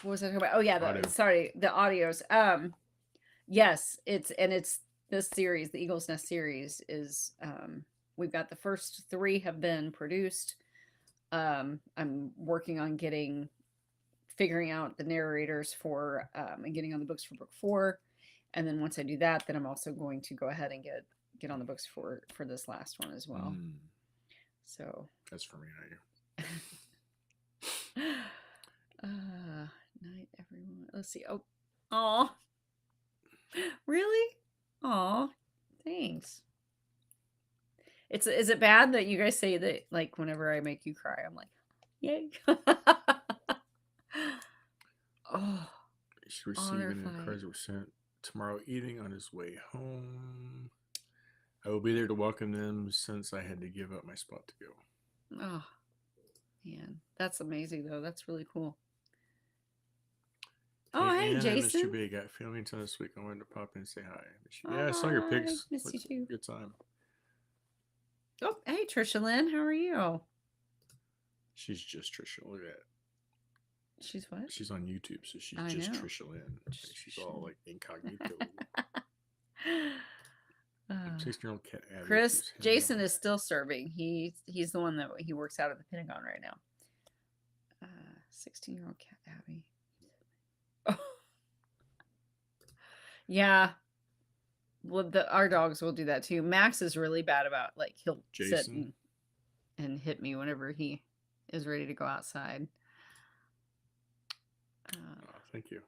B: was I talking about? Oh yeah, sorry, the audios. Yes, it's this series, the Eagle's Nest series, is we've got the first 3 have been produced. I'm working on figuring out the narrators for and getting on the books for book 4, and then once I do that, then I'm also going to go ahead and get on the books for this last one as well. So
A: that's for me, not you.
B: Night everyone. Let's see. Oh, really? Oh, thanks. Is it bad that you guys say that, like, whenever I make you cry, I'm like, yay? Oh,
A: He's receiving the cards were sent tomorrow evening on his way home. I will be there to welcome them since I had to give up my spot to go.
B: Oh, man, that's amazing though. That's really cool. Oh, hey, Jason.
A: I missed you big. Got family in town this week. I wanted to pop in and say hi. Yeah, I saw your pics.
B: Missed you too.
A: Good time.
B: Oh, hey, Trisha Lynn. How are you?
A: She's just Trisha. Look at that.
B: She's what?
A: She's on YouTube, so she's just Trisha Lynn. She's all like incognito. 16-year-old cat Abby.
B: Chris, Jason is still serving. He's the one that he works out at the Pentagon right now. 16-year-old cat Abby. Oh. Yeah. Well, our dogs will do that too. Max is really bad about, like, he'll sit and hit me whenever he is ready to go outside.
A: Thank you.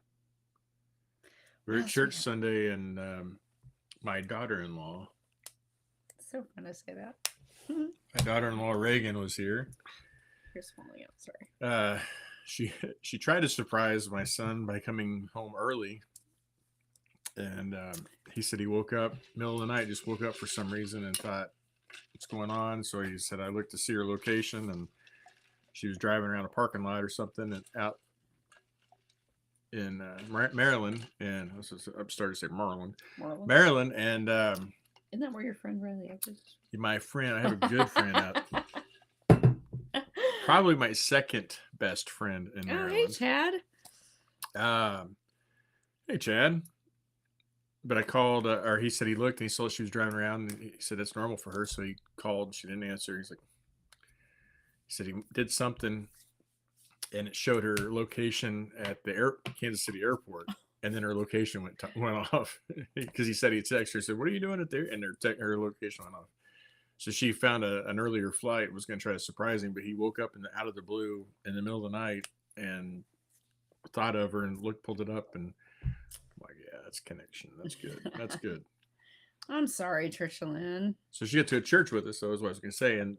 A: We were at church Sunday, and my daughter-in-law.
B: It's so fun to say that.
A: My daughter-in-law Reagan was here.
B: You're smiling out. Sorry.
A: She tried to surprise my son by coming home early, and he said he woke up middle of the night, just woke up for some reason and thought what's going on. So he said, I looked to see her location, and she was driving around a parking lot or something and out in Maryland. And I was starting to say Maryland. And
B: isn't that where your friend Riley is?
A: My friend, I have a good friend out. Probably my second best friend in Maryland.
B: Oh, hey, Chad.
A: Hey, Chad. But I called, or he said he looked and he saw she was driving around, and he said that's normal for her. So he called. She didn't answer. He said he did something, and it showed her location at the Kansas City airport, and then her location went off because he said he texted her. Said, "What are you doing at there?" And her location went off. So she found an earlier flight, was going to try to surprise him, but he woke up out of the blue in the middle of the night and thought of her and pulled it up, and I'm like, yeah, that's connection. That's good. That's good.
B: I'm sorry, Trisha Lynn.
A: So she got to a church with us, so is what I was going to say, and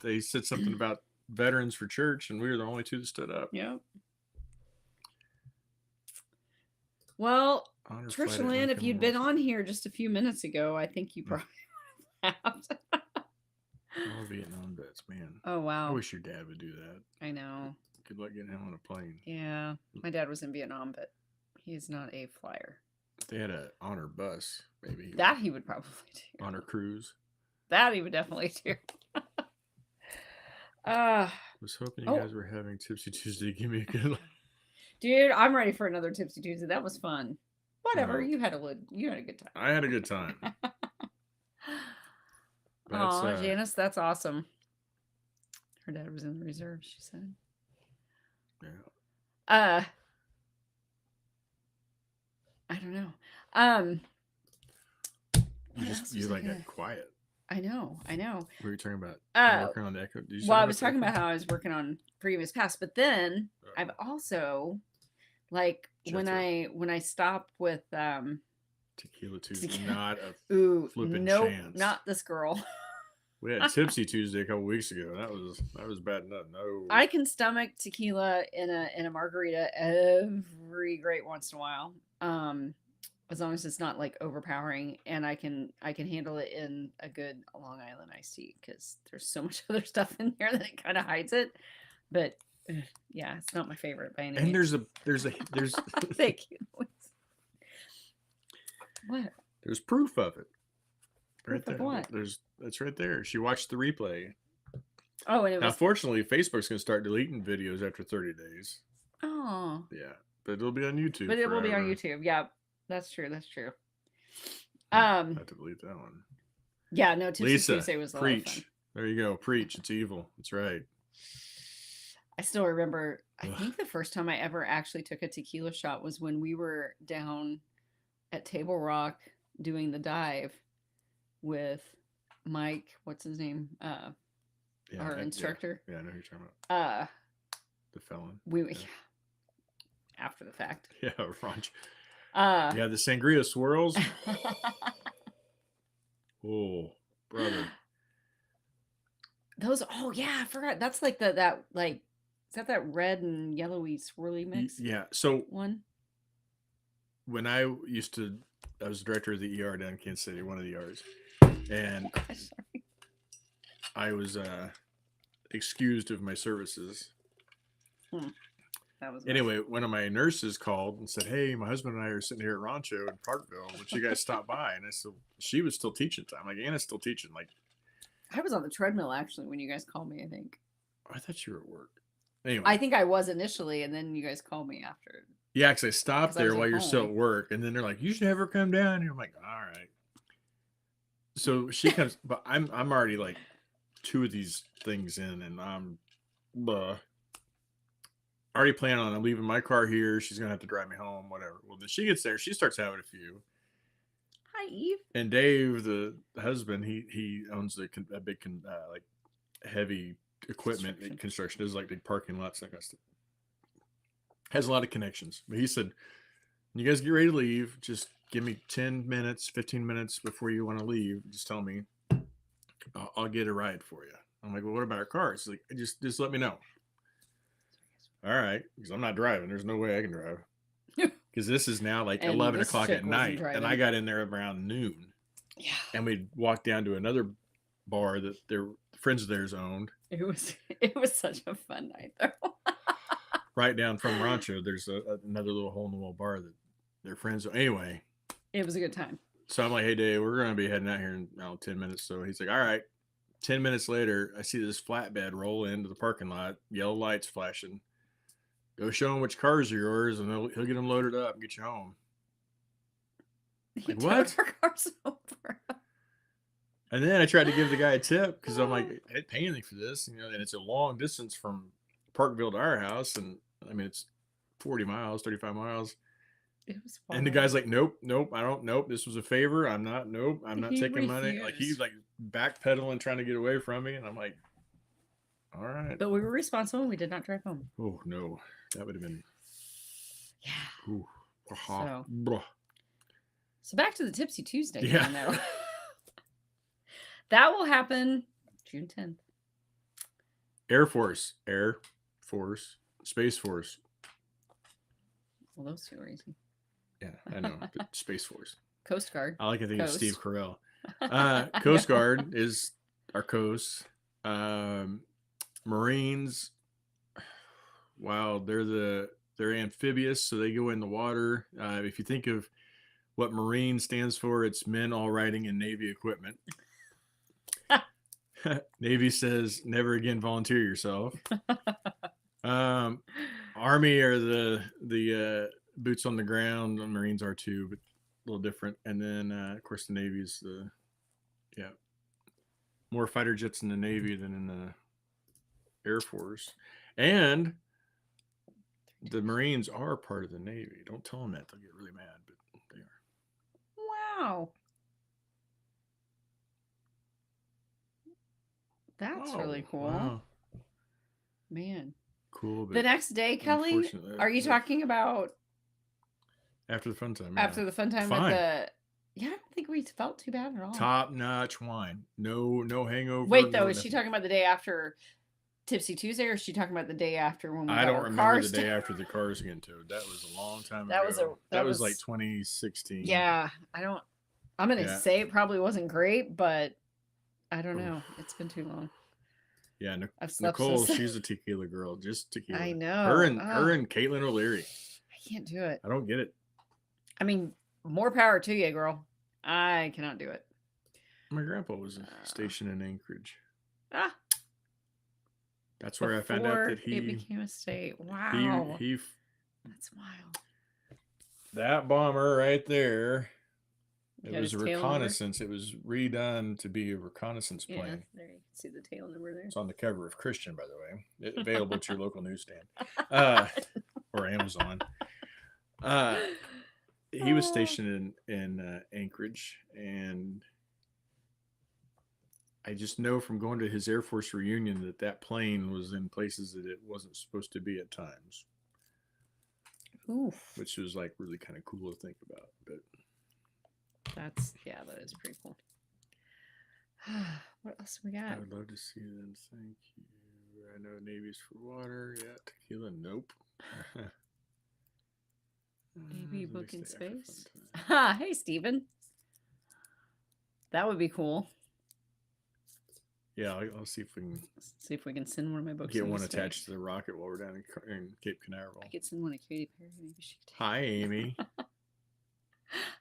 A: they said something about veterans for church, and we were the only two that stood up.
B: Yep. Well, Trisha Lynn, if you'd been on here just a few minutes ago, I think you probably have.
A: All Vietnam vets, man.
B: Oh, wow.
A: I wish your dad would do that.
B: I know.
A: Good luck getting him on a plane.
B: Yeah. My dad was in Vietnam, but he's not a flyer.
A: If they had an honor bus, maybe.
B: He would probably do.
A: Honor cruise.
B: That he would definitely do.
A: I was hoping you guys were having Tipsy Tuesday. Give me a good one.
B: Dude, I'm ready for another Tipsy Tuesday. That was fun. Whatever. You had a good time.
A: I had a good time.
B: Oh, Janice, that's awesome. Her dad was in the reserve, she said.
A: Yeah.
B: I don't know.
A: You like got quiet.
B: I know.
A: What were you talking about? Working on the echo?
B: Well, I was talking about how I was working on previous past, but then I've also when I stopped with
A: Tequila Tuesday, not a flipping chance.
B: Not this girl.
A: We had Tipsy Tuesday a couple weeks ago. That was bad enough. No,
B: I can stomach tequila in a margarita every great once in a while. As long as it's not like overpowering, and I can handle it in a good Long Island iced tea because there's so much other stuff in here that it kind of hides it. But yeah, it's not my favorite by any means.
A: And there's
B: Thank you. What?
A: There's proof of it. Right
B: Proof
A: there.
B: Of what?
A: That's right there. She watched the replay.
B: Oh, and it was.
A: Now, fortunately, Facebook's going to start deleting videos after 30 days.
B: Oh.
A: Yeah, but it'll be on YouTube.
B: But it will be on YouTube. Yeah, that's true. That's true.
A: I have to delete that one.
B: Yeah, no. Tuesday was a lot of fun.
A: There you go. Preach. It's evil. That's right.
B: I still remember. I think the first time I ever actually took a tequila shot was when we were down at Table Rock doing the dive with Mike. What's his name? Our instructor.
A: Yeah, I know who you're talking about. The felon.
B: After the fact.
A: Yeah, Ranch. Yeah, the sangria swirls. Oh, brother.
B: Those. Oh yeah, I forgot. That's like is that red and yellowy swirly mix?
A: Yeah. So
B: one.
A: When I was director of the ER down in Kansas City, one of the ERs, and I was excused of my services.
B: That was
A: anyway. One of my nurses called and said, "Hey, my husband and I are sitting here at Rancho in Parkville. Would you guys stop by?" And I said, "She was still teaching time. Like Anna's still teaching. Like
B: I was on the treadmill actually when you guys called me. I think.
A: I thought you were at work. Anyway,
B: I think I was initially, and then you guys called me after.
A: Yeah, because I stopped there while you're still at work, and then they're like, "You should have her come down." And I'm like, "All right." So she comes, but I'm already like 2 of these things in, and I'm already planning on leaving my car here. She's gonna have to drive me home, whatever. Well, then she gets there, she starts having a few.
B: Hi, Eve.
A: And Dave, the husband, he owns a big like heavy equipment construction. Does like big parking lots, that kind of stuff. Has a lot of connections. But he said, when you guys get ready to leave, just give me 10 minutes, 15 minutes before you want to leave. Just tell me. I'll get a ride for you. I'm like, well, what about our cars? He's like, just let me know. All right. Because I'm not driving. There's no way I can drive. Because this is now like 11 o'clock at night. And I got in there around noon.
B: Yeah.
A: And we walked down to another bar that their friends of theirs owned.
B: It was such a fun night though.
A: Right down from Rancho, there's another little hole in the wall bar that their friends. Anyway,
B: It was a good time.
A: so I'm like, hey Dave, we're gonna be heading out here in 10 minutes. So he's like, all right. 10 minutes later, I see this flatbed roll into the parking lot, yellow lights flashing. Go show him which cars are yours, and he'll get them loaded up and get you home.
B: He
A: Like, what?
B: towed our cars over.
A: And then I tried to give the guy a tip because I'm like, I didn't pay anything for this, and it's a long distance from Parkville to our house, and I mean it's 40 miles, 35 miles.
B: It was
A: fun. And the guy's like, nope, I don't, nope, this was a favor. I'm not
B: He
A: taking money.
B: refused.
A: Like he's like backpedaling, trying to get away from me, and I'm like, all right.
B: But we were responsible. We did not drive home.
A: Oh no, that would have been.
B: Yeah.
A: Ooh.
B: So back to the Tipsy Tuesday.
A: Yeah.
B: That will happen June 10th.
A: Air Force, Space Force.
B: Well, those two are easy.
A: Yeah, I know. But Space Force.
B: Coast Guard.
A: I like to think of
B: Coast.
A: Steve Carell. Coast Guard is our coast. Marines. Wow, they're amphibious, so they go in the water. If you think of what Marine stands for, it's men all riding in Navy equipment. Navy says never again volunteer yourself. Army are the boots on the ground. The Marines are too, but a little different. And then of course the Navy's more fighter jets in the Navy than in the Air Force. And the Marines are part of the Navy. Don't tell them that; they'll get really mad, but they are.
B: Wow. That's really cool.
A: Wow.
B: Man.
A: Cool. But
B: the next day, Kelly, are you talking about
A: after the fun time?
B: After the fun time
A: Fine.
B: at the I don't think we felt too bad at all.
A: Top-notch wine. No hangover.
B: Wait, though, is she talking about the day after Tipsy Tuesday, or is she talking about the day after when we
A: I
B: got
A: don't
B: our
A: remember
B: cars
A: the day after the cars getting towed. That was a long time
B: That
A: ago.
B: was
A: was like 2016.
B: Yeah, I'm gonna say it probably wasn't great, but I don't know. It's been too long.
A: Yeah,
B: I've slept
A: Nicole,
B: since-
A: she's a tequila girl. Just tequila.
B: I know.
A: Her and Caitlin O'Leary.
B: I can't do it.
A: I don't get it.
B: I mean, more power to you, girl. I cannot do it.
A: My grandpa was stationed in Anchorage.
B: Ah.
A: That's where I found out that
B: it became a state. Wow. That's wild.
A: That bomber right there.
B: You
A: It
B: got
A: was a
B: his tail
A: reconnaissance. It was redone to be a reconnaissance plane.
B: Yeah, there you can see the tail number there.
A: It's on the cover of Christian, by the way. Available at your local newsstand or Amazon. He was stationed in Anchorage, and I just know from going to his Air Force reunion that plane was in places that it wasn't supposed to be at times.
B: Oof.
A: Which was like really kind of cool to think about. But
B: that is pretty cool. What else we got?
A: I would love to see them. Thank you. I know Navy's for water. Yeah, tequila. Nope.
B: Navy book in space. Hey, Steven. That would be cool.
A: Yeah, I'll see if we can
B: send one of my books.
A: Get one attached to the rocket while we're down in Cape Canaveral.
B: I could send one to Katy Perry. Maybe she could.
A: Hi, Amy.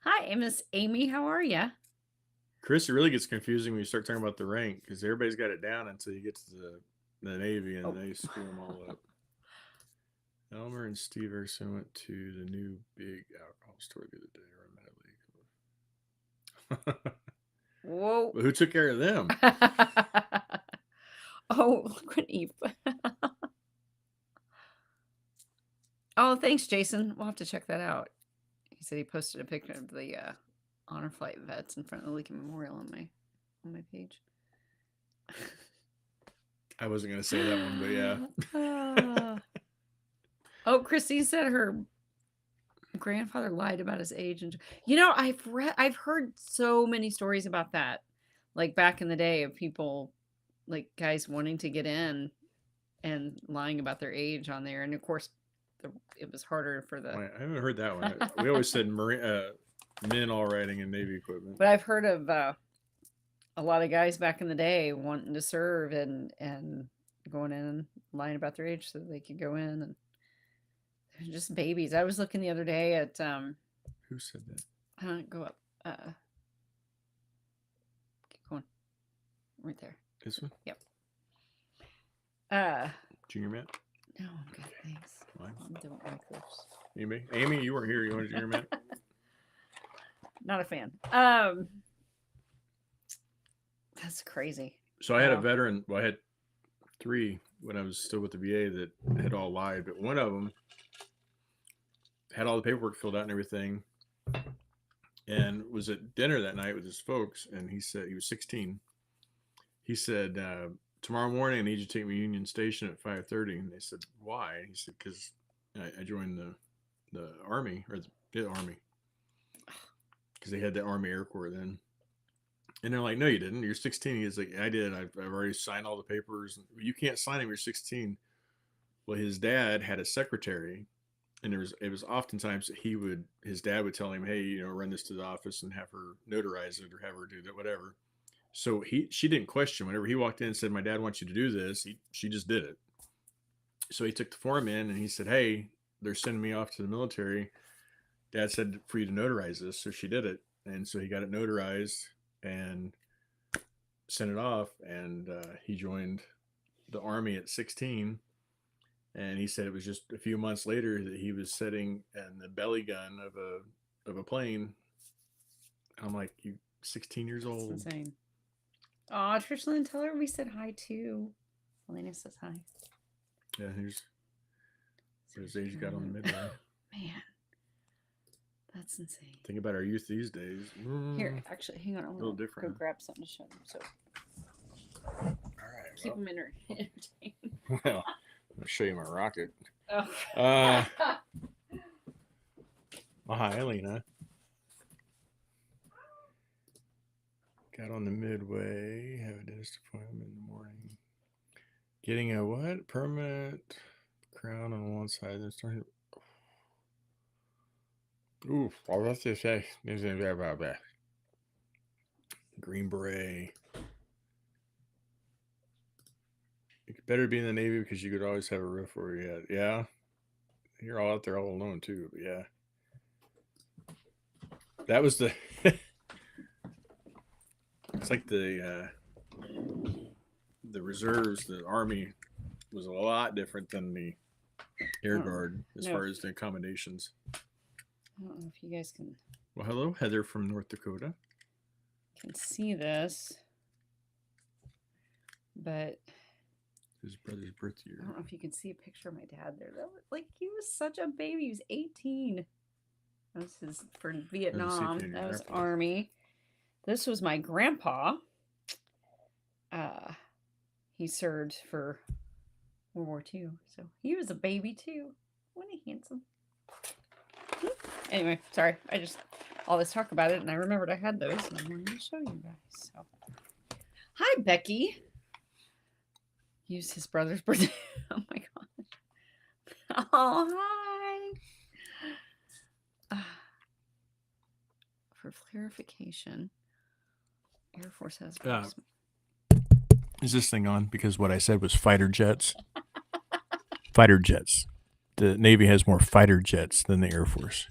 B: Hi, Miss Amy. How are you?
A: Chris, it really gets confusing when you start talking about the rank because everybody's got it down until you get to the Navy and they screw them all up. Elmer and Steve Erson went to the new big alcohol store the other day.
B: Whoa.
A: But who took care of them?
B: Oh, look what Eve. Oh, thanks, Jason. We'll have to check that out. He said he posted a picture of the honor flight vets in front of the Lincoln Memorial on my page.
A: I wasn't going to say that one, but yeah.
B: Oh, Christine said her grandfather lied about his age, and I've heard so many stories about that, like back in the day, of people, like guys wanting to get in and lying about their age on there, and of course it was harder for the.
A: I haven't heard that one. We always said men all riding in Navy equipment,
B: but I've heard of a lot of guys back in the day wanting to serve and going in and lying about their age so they could go in, and they're just babies. I was looking the other day at
A: Who said that?
B: go up, keep going, right there.
A: This one?
B: Yep.
A: Junior Mint?
B: No, I'm good, thanks.
A: Mine?
B: I don't like those.
A: Anybody? Amy, you weren't here. You wanted Junior Mint?
B: Not a fan. That's crazy.
A: So I had a veteran. Well, I had 3 when I was still with the VA that had all lied, but one of them had all the paperwork filled out and everything, and was at dinner that night with his folks. And he said he was 16. He said, "Tomorrow morning, I need you to take me to Union Station at 5:30." And they said, "Why?" He said, "Because I joined the Army, or the Army, because they had the Army Air Corps then." And they're like, "No, you didn't. You're 16." He's like, "I did. I've already signed all the papers." You can't sign them. You're 16. Well, his dad had a secretary, and it was oftentimes that his dad would tell him, "Hey, run this to the office and have her notarize it or have her do that, whatever." So she didn't question. Whenever he walked in and said, "My dad wants you to do this," she just did it. So he took the form in and he said, "Hey, they're sending me off to the military. Dad said for you to notarize this." So she did it, and so he got it notarized and sent it off, and he joined the Army at 16. And he said it was just a few months later that he was sitting in the belly gun of a plane. I'm like, "You 16 years old?"
B: That's insane. Oh, Trish Lynn, tell her we said hi too. Elena says hi.
A: Yeah, here's his age got on the midway.
B: Man, that's insane.
A: Think about our youth these days.
B: Here, actually, hang on.
A: A little different.
B: Go grab something to show them. So,
A: all right,
B: keep them entertained.
A: Well, I'll show you my rocket.
B: Oh.
A: Hi, Elena. Got on the midway. Have a dentist appointment in the morning. Getting a what? Permanent crown on one side. Then starting. Oof, all that's to say. Green Beret. You could better be in the Navy because you could always have a roof over your head. Yeah. You're all out there all alone too, but yeah. That was the it's like the reserves, the Army was a lot different than the Air Guard as far as the accommodations.
B: I don't know if you guys can.
A: Well, hello, Heather from North Dakota.
B: Can see this, but
A: his brother's birth year.
B: I don't know if you can see a picture of my dad there. That was, like, he was such a baby. He was 18. That was his for Vietnam. That was Army. This was my grandpa. He served for World War II, so he was a baby too. What a handsome. Anyway, sorry. I just always talk about it, and I remembered I had those, and I wanted to show you guys. So, hi, Becky. Use his brother's birthday. Oh my gosh. Oh, hi. For clarification, Air Force has.
A: Is this thing on? Because what I said was fighter jets. Fighter jets. The Navy has more fighter jets than the Air Force.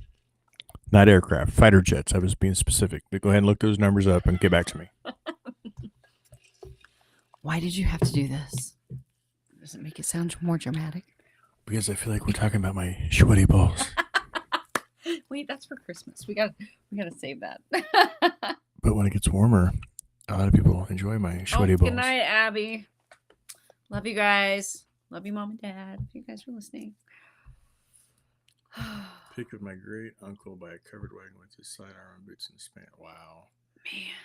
A: Not aircraft, fighter jets. I was being specific. But go ahead and look those numbers up and get back to me.
B: Why did you have to do this? Does it make it sound more dramatic?
A: Because I feel like we're talking about my sweaty balls.
B: Wait, that's for Christmas. We gotta save that.
A: But when it gets warmer, a lot of people enjoy my sweaty balls.
B: Good night, Abby. Love you guys. Love you, Mom and Dad, if you guys were listening.
A: Pick of my great uncle by a covered wagon with his sidearm boots and span. Wow.
B: Man.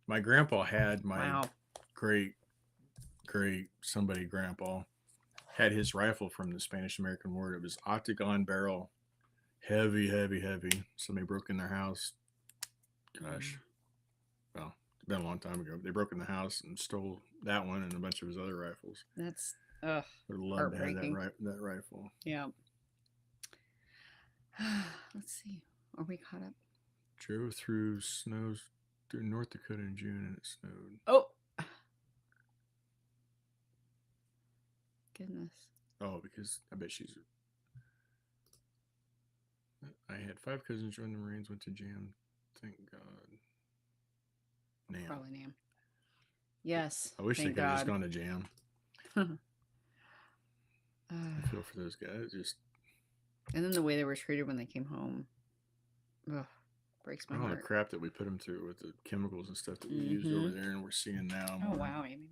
A: My grandpa had my great somebody grandpa had his rifle from the Spanish-American War. It was octagon barrel, heavy. Somebody broke in their house. Gosh. Well, it's been a long time ago. They broke in the house and stole that one and a bunch of his other rifles.
B: That's
A: would love to have that rifle.
B: Yeah. Let's see. Are we caught up?
A: Drove through through North Dakota in June and it snowed.
B: Oh. Goodness.
A: Oh, because I bet she's. I had 5 cousins join the Marines, went to jam. Thank God. Nam.
B: Probably Nam. Yes.
A: I wish they
B: thank
A: could have just
B: God.
A: gone to jam. I feel for those guys. Just.
B: And then the way they were treated when they came home. Ugh, breaks my
A: All the
B: heart.
A: crap that we put them through with the chemicals and stuff that we used over there, and we're seeing now.
B: Oh wow, Amy.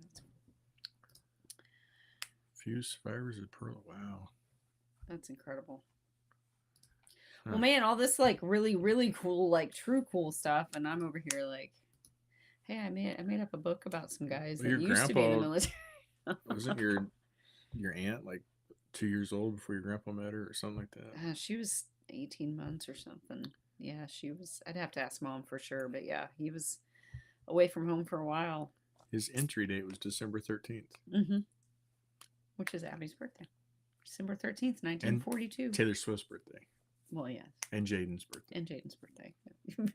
A: Few survivors of Pearl. Wow.
B: That's incredible.
A: Huh.
B: Well, man, all this like really, really cool, like true cool stuff, and I'm over here like, hey, I made up a book about some guys that used to be in the military.
A: Wasn't your aunt like 2 years old before your grandpa met her or something like that?
B: She was 18 months or something. Yeah, she was. I'd have to ask Mom for sure, but yeah, he was away from home for a while.
A: His entry date was December 13th.
B: Which is Abby's birthday. December 13th, 1942.
A: And Taylor Swift's birthday.
B: Well, yes.
A: And Jaden's birthday.
B: And Jaden's birthday.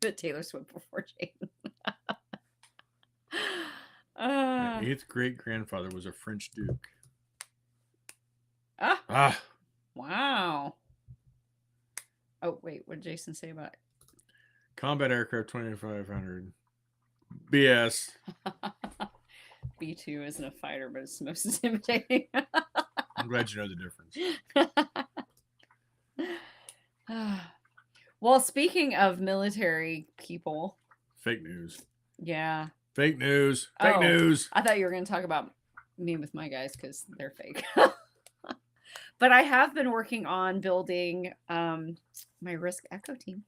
B: But Taylor Swift before Jaden.
A: My 8th great-grandfather was a French duke.
B: Wow. Oh, wait. What did Jason say about it?
A: Combat aircraft 2500. BS.
B: B-2 isn't a fighter, but it's the most intimidating.
A: I'm glad you know the difference.
B: Well, speaking of military people.
A: Fake news.
B: Yeah.
A: Fake news. Fake news.
B: I thought you were going to talk about me with my guys because they're fake. But I have been working on building my Risk Echo team.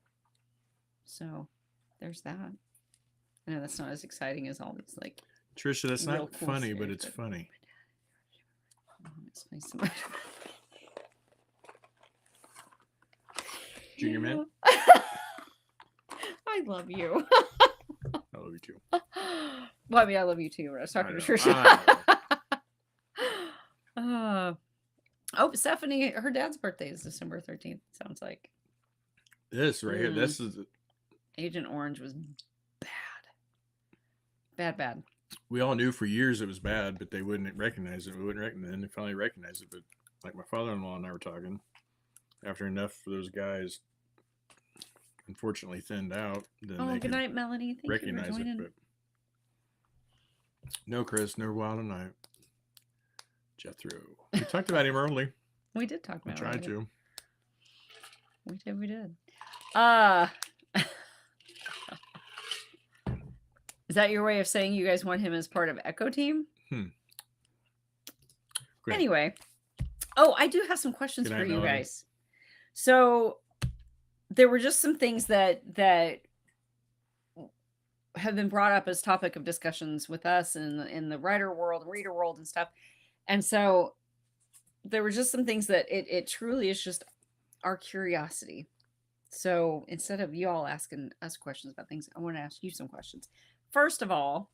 B: So there's that. I know that's not as exciting as all these like.
A: Trisha, that's not cool funny, but it's funny. Junior man?
B: I love you.
A: I love you too.
B: Well, I mean, I love you too. I was talking to Trisha. Oh, Stephanie, her dad's birthday is December 13th. Sounds like.
A: This right here. This is.
B: Agent Orange was bad. Bad.
A: We all knew for years it was bad, but they wouldn't recognize it. We wouldn't recognize it. And they finally recognized it. But like my father-in-law and I were talking, after enough for those guys, unfortunately thinned out, then they
B: good night, Melanie. Thank
A: recognize
B: you for joining.
A: it. But no, Chris, no wild night. Jethro. We talked about him early.
B: We did talk about him.
A: We tried to.
B: We did. Is that your way of saying you guys want him as part of Echo Team? Anyway. Oh, I do have some questions for you guys. So there were just some things that have been brought up as topic of discussions with us in the writer world, reader world and stuff. And so there were just some things that it truly is just our curiosity. So instead of you all asking us questions about things, I want to ask you some questions. First of all,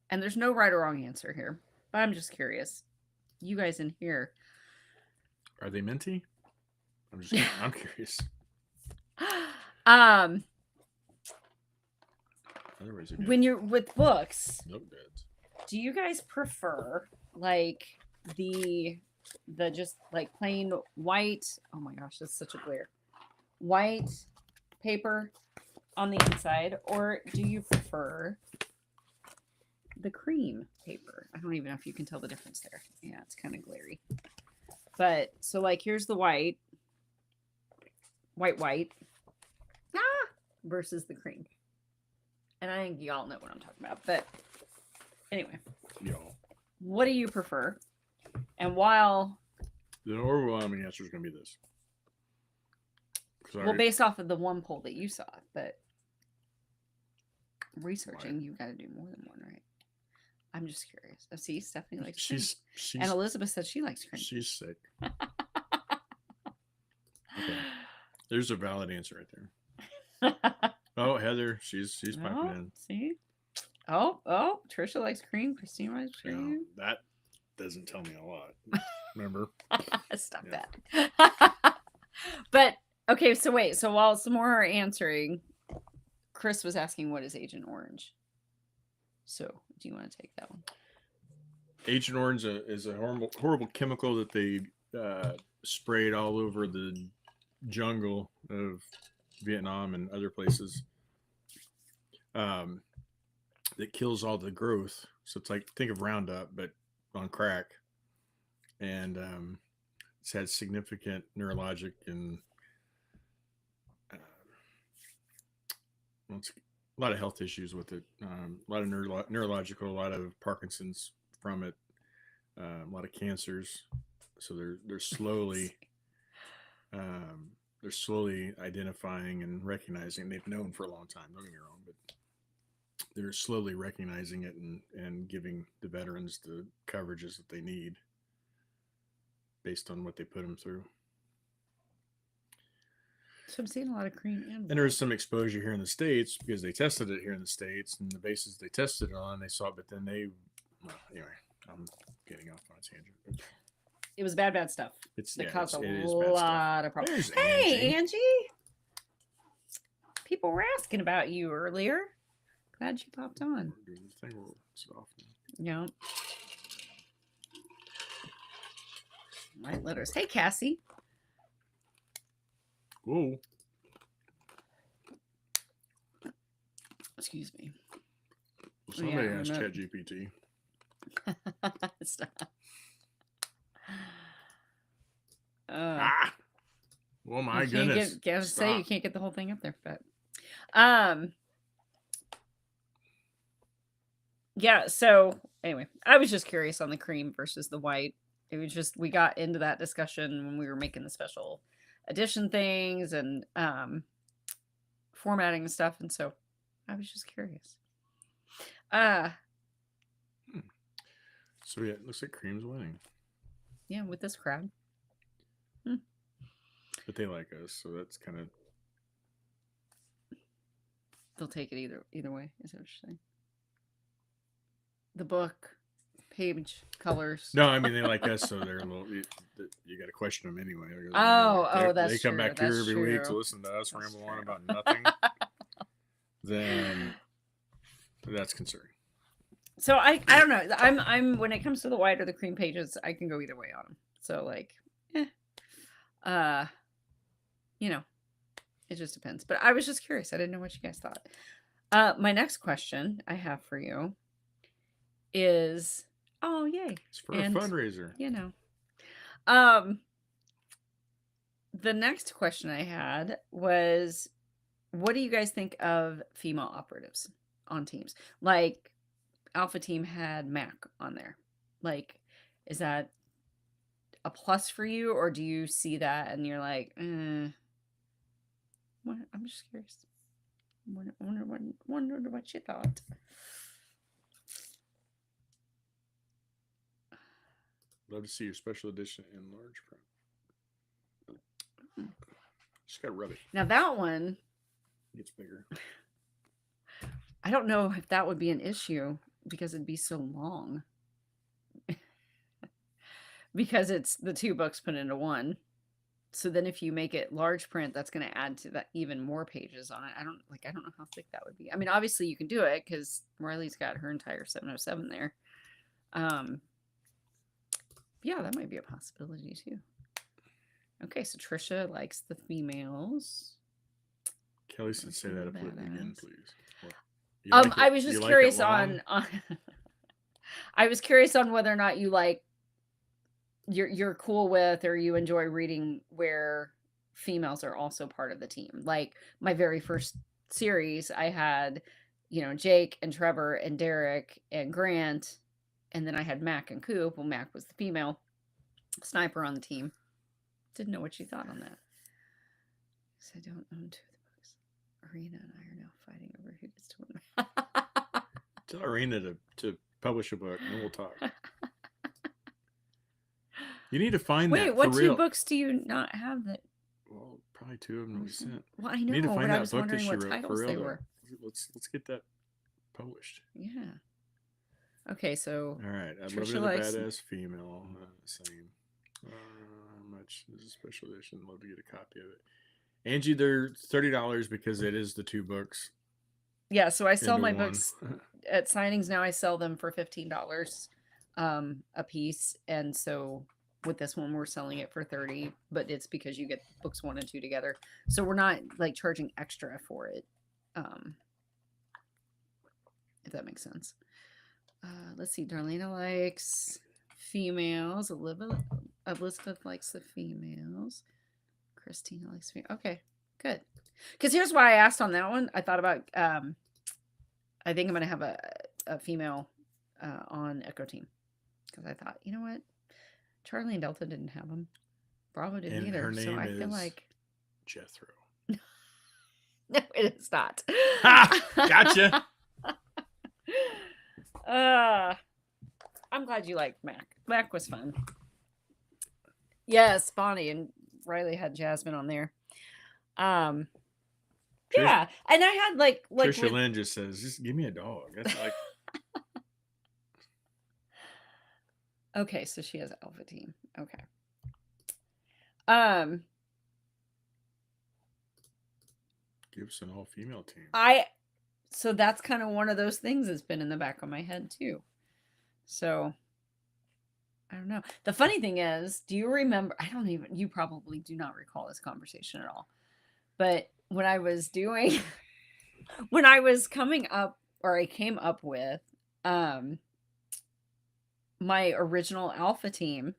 B: and there's no right or wrong answer here, but I'm just curious. You guys in here.
A: Are they minty? I'm curious.
B: When you're with books,
A: nope,
B: do you guys prefer like the just like plain white? Oh my gosh, that's such a glare. White paper on the inside, or do you prefer the cream paper? I don't even know if you can tell the difference there. Yeah, it's kind of glary. But so like here's the white versus the cream. And I think y'all know what I'm talking about. But anyway, what do you prefer? And while
A: the overwhelming answer is going to be this.
B: Well, based off of the one poll that you saw, but researching, you got to do more than one, right? I'm just curious. Oh, see, Stephanie likes cream. And Elizabeth said she likes cream.
A: She's sick. Okay. There's a valid answer right there. Oh, Heather, she's popping in.
B: See? Oh, Trisha likes cream. Christine likes cream.
A: Yeah, that doesn't tell me a lot. Remember?
B: Stop that. But okay, so wait. So while some more are answering, Chris was asking, what is Agent Orange? So, do you want to take that one?
A: Agent Orange is a horrible chemical that they sprayed all over the jungle of Vietnam and other places. That kills all the growth. So it's like, think of Roundup, but on crack. And it's had significant neurologic and a lot of health issues with it. A lot of neurological, a lot of Parkinson's from it, a lot of cancers. So they're slowly identifying and recognizing. They've known for a long time. Don't get me wrong, but they're slowly recognizing it and giving the veterans the coverages that they need based on what they put them through.
B: So I'm seeing a lot of cream and
A: there was some exposure here in the States because they tested it here in the States, and the bases they tested it on, they saw it, but then anyway, I'm getting off on a tangent.
B: It was bad stuff. It caused a lot of problems. Hey, Angie. People were asking about you earlier. Glad you popped on. Yeah. White letters. Hey, Cassie.
A: Whoa.
B: Excuse me.
A: Somebody asked ChatGPT.
B: Stop.
A: Well, my goodness.
B: Say you can't get the whole thing up there, but yeah. So anyway, I was just curious on the cream versus the white. It was just, we got into that discussion when we were making the special edition things and formatting and stuff, and so I was just curious.
A: So yeah, it looks like cream's winning.
B: Yeah, with this crowd.
A: But they like us, so that's kind of.
B: They'll take it either way. Is that what you're saying? The book, page, colors.
A: No, I mean they like us, so they're a little. You got to question them anyway.
B: That's
A: they come back here every week to listen to us ramble on about nothing. Then that's concerning. So
B: I don't know. I'm when it comes to the white or the cream pages, I can go either way on them. So like, it just depends. But I was just curious. I didn't know what you guys thought. My next question I have for you is, oh yay,
A: it's for a fundraiser.
B: The next question I had was, what do you guys think of female operatives on teams? Like, Alpha Team had Mac on there. Like, is that a plus for you, or do you see that and you're like, what? I'm just curious. Wonder what you thought.
A: Love to see your special edition in large print. Just gotta rub it.
B: Now that one
A: gets bigger.
B: I don't know if that would be an issue because it'd be so long. Because it's the two books put into one. So then if you make it large print, that's going to add to that even more pages on it. I don't know how thick that would be. I mean, obviously you can do it because Riley's got her entire 707 there. Yeah, that might be a possibility too. Okay, so Trisha likes the females.
A: Kelly said, "Say that again, please."
B: I was just curious on I was curious on whether or not you like you're cool with, or you enjoy reading where females are also part of the team. Like my very first series, I had, Jake and Trevor and Derek and Grant, and then I had Mac and Coop. Well, Mac was the female sniper on the team. Didn't know what you thought on that. Because I don't own two of the books. Arena and I are now fighting over who gets to win.
A: Tell Arena to publish a book, and we'll talk. You need to find that.
B: Wait, what two books do you not have that?
A: Well, probably two of them we sent.
B: Well, I know.
A: You need to find
B: that
A: book that she wrote for real.
B: They were.
A: Let's get that published.
B: Yeah. Okay, so.
A: All right, I love it. Badass female. Same. How much is a special edition? Love to get a copy of it. Angie, they're $30 because it is the two books.
B: Yeah, so I sell
A: into
B: my
A: one.
B: books at signings now. I sell them for $15 a piece, and so with this one we're selling it for 30, but it's because you get books 1 and 2 together. So we're not like charging extra for it. If that makes sense. Let's see. Darlena likes females. Elizabeth likes the females. Christina likes females. Okay, good. Because here's why I asked on that one. I thought about, I think I'm going to have a female on Echo Team. Because I thought, you know what? Charlie and Delta didn't have them. Bravo didn't
A: And
B: either.
A: her
B: So
A: name
B: I feel
A: is
B: like.
A: Jethro.
B: No, it is not.
A: Ha! Gotcha.
B: I'm glad you liked Mac. Mac was fun. Yes, Bonnie and Riley had Jasmine on there. Yeah, and I had like
A: Trisha Lynn just says, "Just give me a dog." That's like.
B: Okay, so she has Alpha Team. Okay.
A: Gibson all-female team.
B: So that's kind of one of those things that's been in the back of my head too. So I don't know. The funny thing is, do you remember? You probably do not recall this conversation at all. But when I was coming up, or I came up with my original Alpha Team,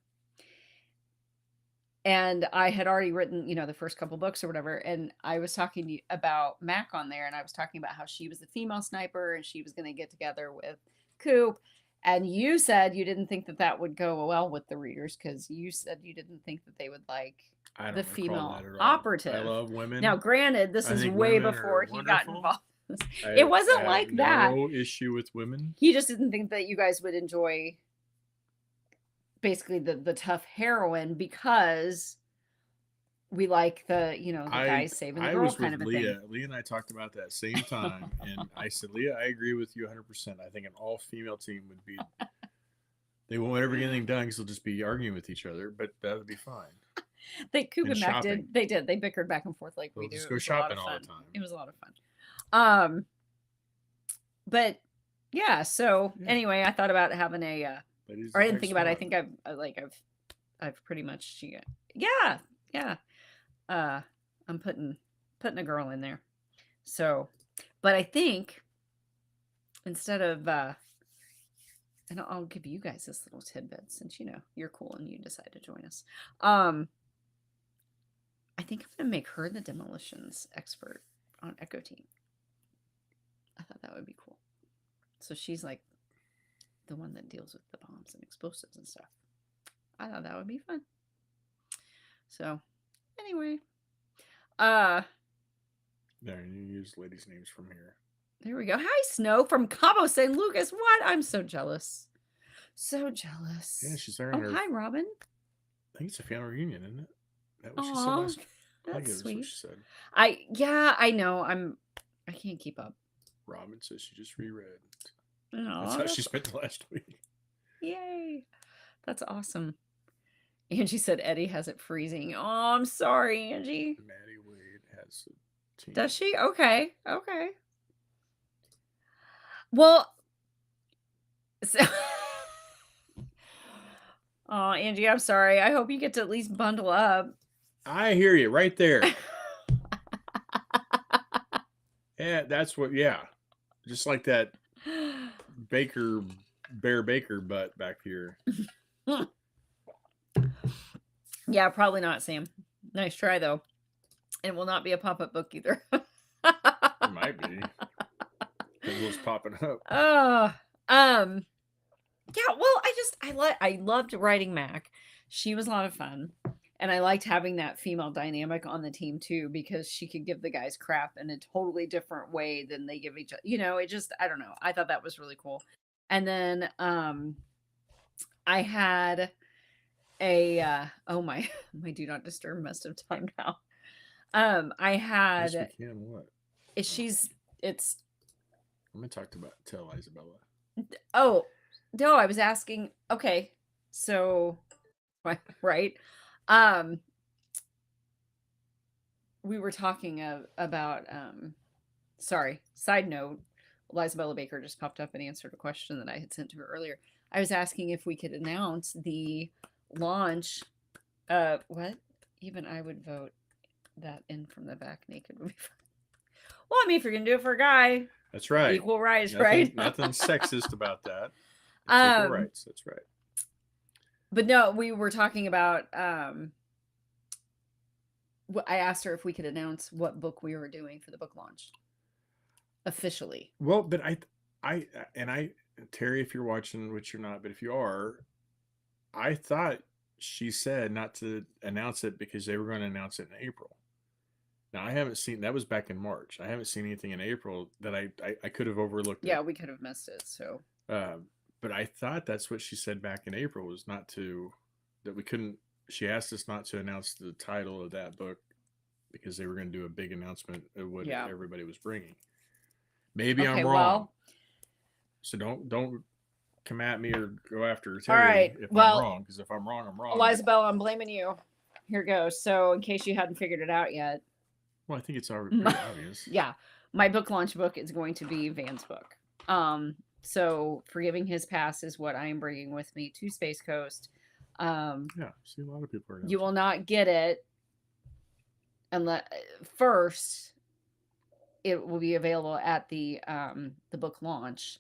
B: and I had already written, the first couple books or whatever, and I was talking about Mac on there, and I was talking about how she was the female sniper, and she was going to get together with Coop, and you said you didn't think that would go well with the readers, because you said you didn't think that they would like the female operative.
A: I love women.
B: Now, granted, this is way before he got involved. It wasn't like that.
A: No issue with women.
B: He just didn't think that you guys would enjoy basically the tough heroine, because we like the guys saving the girl kind of a thing.
A: Leah and I talked about that same time, and I said, Leah, I agree with you 100%. I think an all-female team would be. They won't ever get anything done because they'll just be arguing with each other, but that would be fine.
B: Coop and Mac did. They did. They bickered back and forth like we do.
A: Just go shopping all the time.
B: It was a lot of fun. But yeah. So anyway, I thought about having a. Or I didn't think about it. I think I've pretty much yeah. I'm putting a girl in there. So, but I think instead of and I'll give you guys this little tidbit since you're cool and you decide to join us. I think I'm gonna make her the demolitions expert on Echo Team. I thought that would be cool. So she's like the one that deals with the bombs and explosives and stuff. I thought that would be fun. So anyway, there,
A: you use ladies' names from here.
B: There we go. Hi, Snow from Cabo San Lucas. What? I'm so jealous. So jealous.
A: Yeah, she's there.
B: Hi, Robin.
A: I think it's a family reunion, isn't it? That what she said last week?
B: That's sweet.
A: What she said.
B: I know. I can't keep up.
A: Robin says she just reread.
B: That's
A: how she spent the last week.
B: Yay. That's awesome. Angie said Eddie has it freezing. Oh, I'm sorry, Angie.
A: Maddie Wade has a team.
B: Does she? Okay. Well, so oh, Angie, I'm sorry. I hope you get to at least bundle up.
A: I hear you right there. Yeah, that's what. Yeah, just like that Bear Baker butt back here.
B: Yeah, probably not, Sam. Nice try though. It will not be a pop-up book either.
A: It might be. It was popping up.
B: Yeah, well, I loved writing Mac. She was a lot of fun. And I liked having that female dynamic on the team too, because she could give the guys crap in a totally different way than they give each other. It just, I don't know. I thought that was really cool. And then I had a my do not disturb must have timed out. I had
A: yes, we can. What? I'm gonna tell Isabella.
B: Oh no, I was asking. Okay, so right. We were talking about sorry, side note, Eliza Bella Baker just popped up and answered a question that I had sent to her earlier. I was asking if we could announce the launch. What? Even I would vote that in from the back naked would be fine. Well, I mean, if you're gonna do it for a guy,
A: That's right.
B: equal rights,
A: Nothing,
B: right?
A: nothing sexist about that. It's equal
B: Um,
A: rights. That's right.
B: but no, we were talking about. I asked her if we could announce what book we were doing for the book launch officially.
A: Well, but Terry, if you're watching, which you're not, but if you are, I thought she said not to announce it because they were going to announce it in April. Now I haven't seen that was back in March. I haven't seen anything in April that I could have overlooked.
B: Yeah, we could have missed it. So,
A: but I thought that's what she said back in April was not to that we couldn't. She asked us not to announce the title of that book because they were going to do a big announcement of what everybody was bringing. Maybe I'm wrong. Well, so don't come at me or go after Terry
B: all right.
A: if I'm wrong, because if I'm wrong, I'm wrong.
B: Eliza Bella, I'm blaming you. Here goes. So in case you hadn't figured it out yet.
A: Well, I think it's already pretty obvious.
B: Yeah. My book launch book is going to be Van's book. So Forgiving His Past is what I am bringing with me to Space Coast.
A: Yeah, see a lot of people are.
B: You will not get it unless first it will be available at the book launch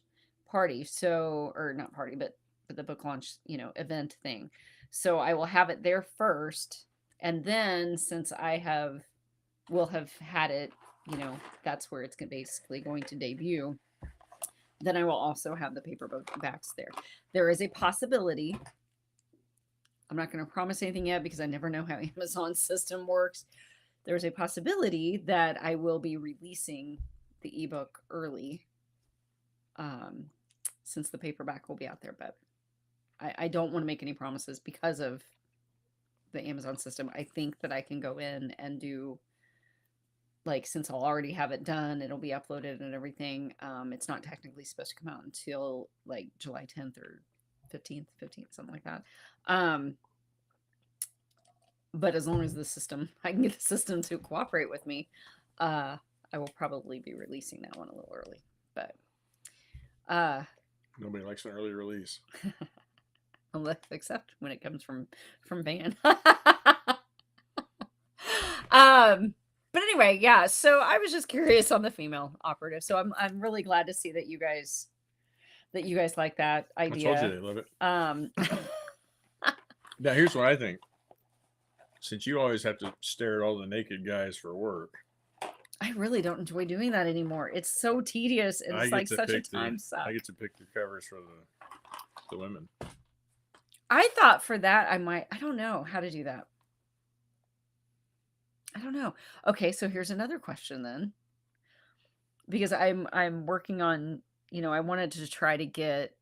B: party. So, or not party, but the book launch, event thing. So I will have it there first, and then since will have had it, that's where it's basically going to debut. Then I will also have the paperbacks there. There is a possibility. I'm not going to promise anything yet because I never know how Amazon's system works. There's a possibility that I will be releasing the ebook early, since the paperback will be out there. But I don't want to make any promises because of the Amazon system. I think that I can go in and do, since I'll already have it done, it'll be uploaded and everything. It's not technically supposed to come out until July 10th or 15th, something like that. But as long as I can get the system to cooperate with me, I will probably be releasing that one a little early. But
A: nobody likes an early release,
B: except when it comes from Van. But anyway, yeah. So I was just curious on the female operative. So I'm really glad to see that you guys like that idea.
A: I told you they love it. Now here's what I think. Since you always have to stare at all the naked guys for work,
B: I really don't enjoy doing that anymore. It's so tedious, and it's such a time suck.
A: I get to pick the covers for the women.
B: I thought for that I don't know how to do that. I don't know. Okay, so here's another question then. Because I'm working on, I wanted to try to get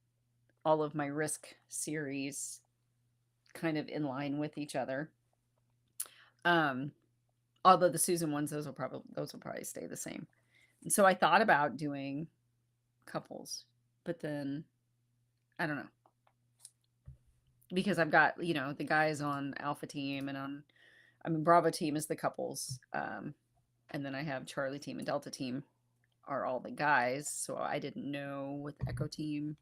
B: all of my Risk series kind of in line with each other. Although the Susan ones, those will probably stay the same. And so I thought about doing couples, but then I don't know. Because I've got, the guys on Alpha Team and Bravo Team is the couples. And then I have Charlie Team and Delta Team are all the guys. So I didn't know with Echo Team.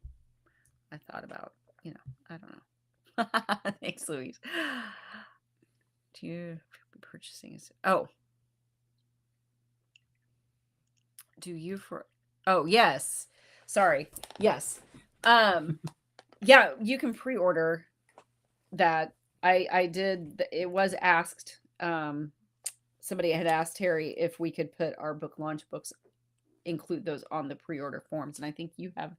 B: I thought about, I don't know. Thanks, Louise. Do you be purchasing? Oh. Do you for? Oh, yes. Sorry. Yes. Yeah, you can pre-order that. I did. It was asked. Somebody had asked Terry if we could put our book launch books, include those on the pre-order forms, and I think you have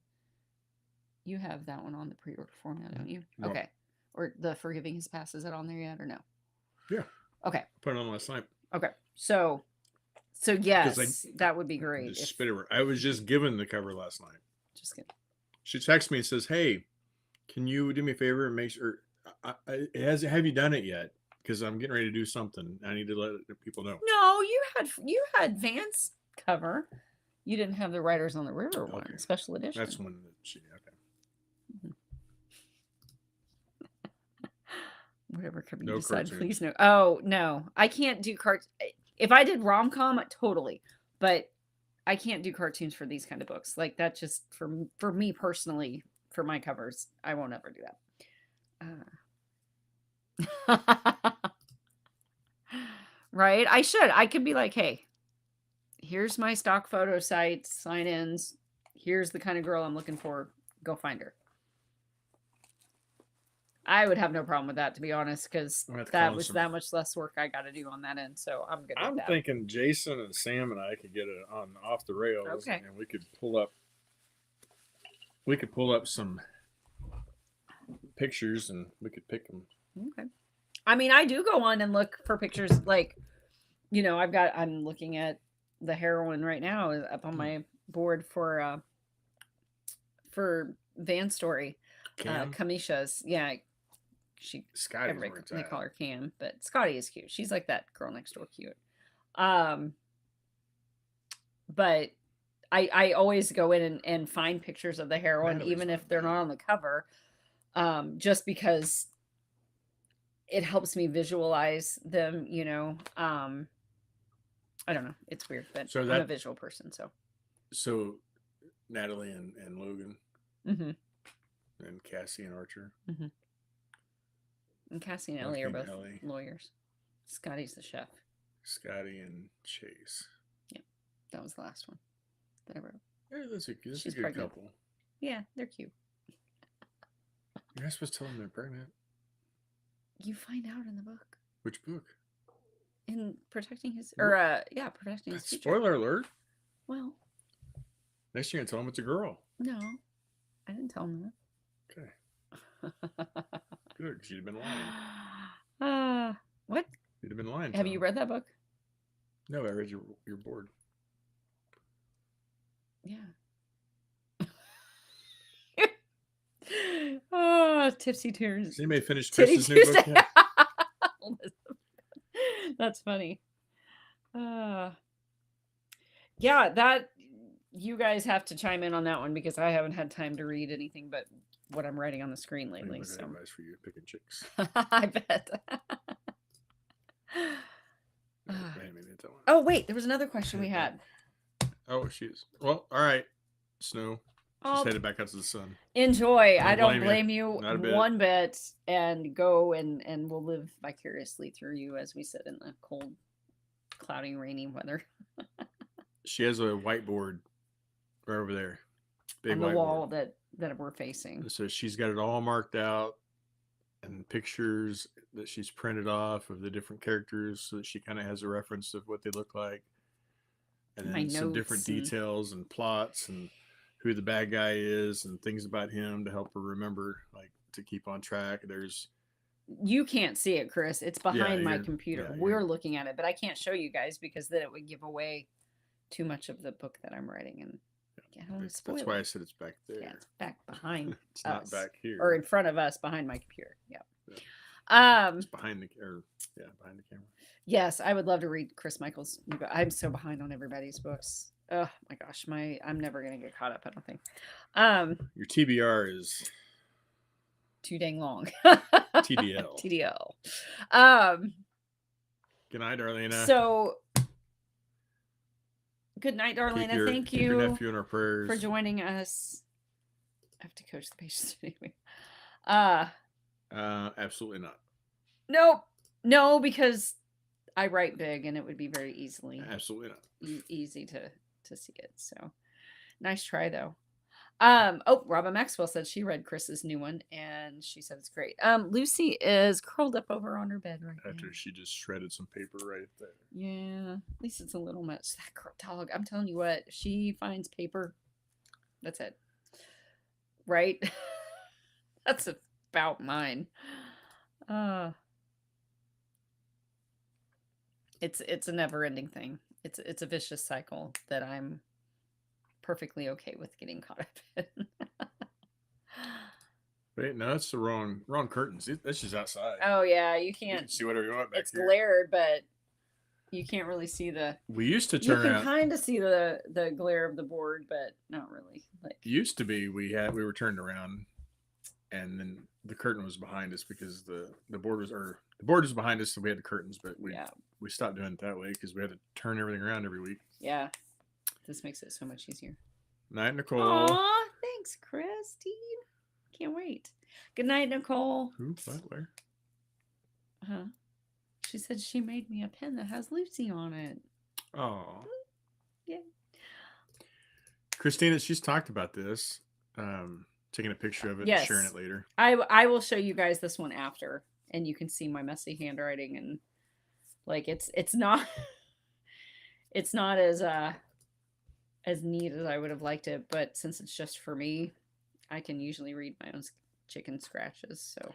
B: that one on the pre-order form now, don't you? No. Okay. Or the Forgiving His Past, is that on there yet or no?
A: Yeah.
B: Okay.
A: Put it on last night.
B: Okay. So yes, that would be great.
A: I was just given the cover last night.
B: Just kidding.
A: She texts me and says, "Hey, can you do me a favor and make sure have you done it yet? Because I'm getting ready to do something. I need to let people know."
B: No, you had Van's cover. You didn't have the Riders on the River one, special edition.
A: That's one that she
B: Whatever cover you decide, please no. Oh no, I can't do cards. If I did rom-com, totally. But I can't do cartoons for these kind of books. Like that just for me personally, for my covers, I won't ever do that. Right? I should. I could be like, hey, here's my stock photo sites, sign-ins. Here's the kind of girl I'm looking for. Go find her. I would have no problem with that, to be honest, because that was that much less work I got to do on that end. So I'm good with that.
A: I'm thinking Jason and Sam and I could get it on off the rails,
B: Okay.
A: and we could pull up. We could pull up some pictures, and we could pick them.
B: Okay. I mean, I do go on and look for pictures. Like, you know, I'm looking at the heroine right now up on my board for Van Story. Kamisha's, yeah.
A: Scotty,
B: they call her Cam, but Scotty is cute. She's like that girl next door cute. But I always go in and find pictures of the heroine, even if they're not on the cover, just because it helps me visualize them, you know. I don't know. It's weird, but I'm a visual person,
A: So Natalie and Logan.
B: Mm-hmm.
A: And Cassie and Archer.
B: Mm-hmm. And Cassie and Ellie are both lawyers. Scotty's the chef.
A: Scotty and Chase.
B: Yeah, that was the last one that I wrote.
A: Yeah, that's a good
B: pregnant.
A: couple.
B: Yeah, they're cute.
A: You're not supposed to tell them they're pregnant.
B: You find out in the book.
A: Which book?
B: In Protecting His... Protecting His Future.
A: Spoiler alert.
B: Well.
A: Next year you're going to tell them it's a girl.
B: No. I didn't tell them that.
A: Okay. Good, because you'd have been lying.
B: What?
A: You'd have been lying.
B: Have you read that book?
A: No, I read your board.
B: Yeah. Oh, Tipsy Tears.
A: Has anybody finished Chris's new book yet?
B: That's funny. Yeah, that you guys have to chime in on that one because I haven't had time to read anything but what I'm writing on the screen lately. So
A: advice for you picking chicks.
B: I bet. Oh wait, there was another question we had.
A: Oh, she's well. All right, Snow. She's headed back out to the sun.
B: Enjoy. I don't blame you one bit. And go and we'll live vicariously through you as we sit in the cold, cloudy, rainy weather.
A: She has a whiteboard right over there.
B: Big on the wall that we're facing.
A: So she's got it all marked out and pictures that she's printed off of the different characters so that she kind of has a reference of what they look like. And then some different details and plots and who the bad guy is and things about him to help her remember, like to keep on track.
B: You can't see it, Chris. It's behind my computer. We're looking at it, but I can't show you guys because then it would give away too much of the book that I'm writing. And I don't want to spoil
A: That's why I said it's back there.
B: Yeah, it's back behind
A: it's us. Not back here.
B: Or in front of us behind my computer. Yeah.
A: It's behind the camera.
B: Yes, I would love to read Chris Michael's new book. I'm so behind on everybody's books. Oh my gosh, I'm never gonna get caught up, I don't think.
A: Your TBR is
B: too dang long.
A: TDL.
B: TDL.
A: Good night, Darlena.
B: So good night, Darlena. Thank you
A: your nephew in our prayers
B: for joining us. I have to coach the patients anyway.
A: Absolutely not.
B: Nope. No, because I write big and it would be very
A: absolutely not
B: easy to see it. So nice try though. Robin Maxwell said she read Chris's new one and she said it's great. Lucy is curled up over on her bed right now.
A: After she just shredded some paper right there.
B: Yeah, at least it's a little much. That girl dog, I'm telling you what, she finds paper. That's it. Right? That's about mine. It's a never-ending thing. It's a vicious cycle that I'm perfectly okay with getting caught up in.
A: Wait, no, that's the wrong curtains. That's just outside.
B: Oh yeah, you can't
A: you can see whatever you want back
B: it's
A: here.
B: Glared, but you can't really see the.
A: We used to turn.
B: You can kind of see the glare of the board, but not really. Like
A: used to be, we were turned around, and then the curtain was behind us because the board was behind us, so we had the curtains, but we stopped doing it that way because we had to turn everything around every week.
B: Yeah. This makes it so much easier.
A: Night, Nicole.
B: Aw, thanks, Christine. Can't wait. Good night, Nicole.
A: Who? What? Where?
B: Huh? She said she made me a pen that has Lucy on it.
A: Oh.
B: Yeah.
A: Christina, she's talked about this. Taking a picture of it and sharing it later.
B: I will show you guys this one after, and you can see my messy handwriting, and like it's not it's not as neat as I would have liked it, but since it's just for me, I can usually read my own chicken scratches. So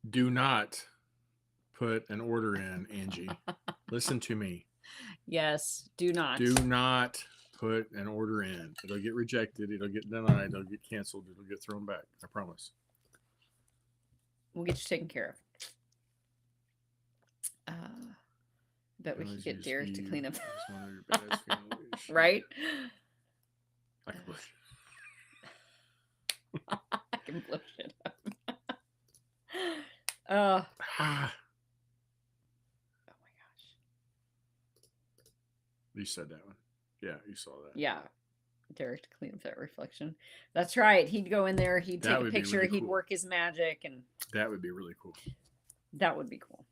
A: do not put an order in, Angie. Listen to me.
B: Yes, do not.
A: Do not put an order in. It'll get rejected. It'll get denied. It'll get canceled. It'll get thrown back. I promise.
B: We'll get you taken care of. Bet we could get Derek to clean up. Right?
A: I can blow
B: I can blow shit up.
A: Ah. Oh my gosh. You said that one. Yeah, you saw that.
B: Yeah. Derek to clean up that reflection. That's right. He'd go in there, he'd take a picture,
A: really
B: he'd
A: cool.
B: work his magic, and
A: that would be really cool.
B: That would be cool.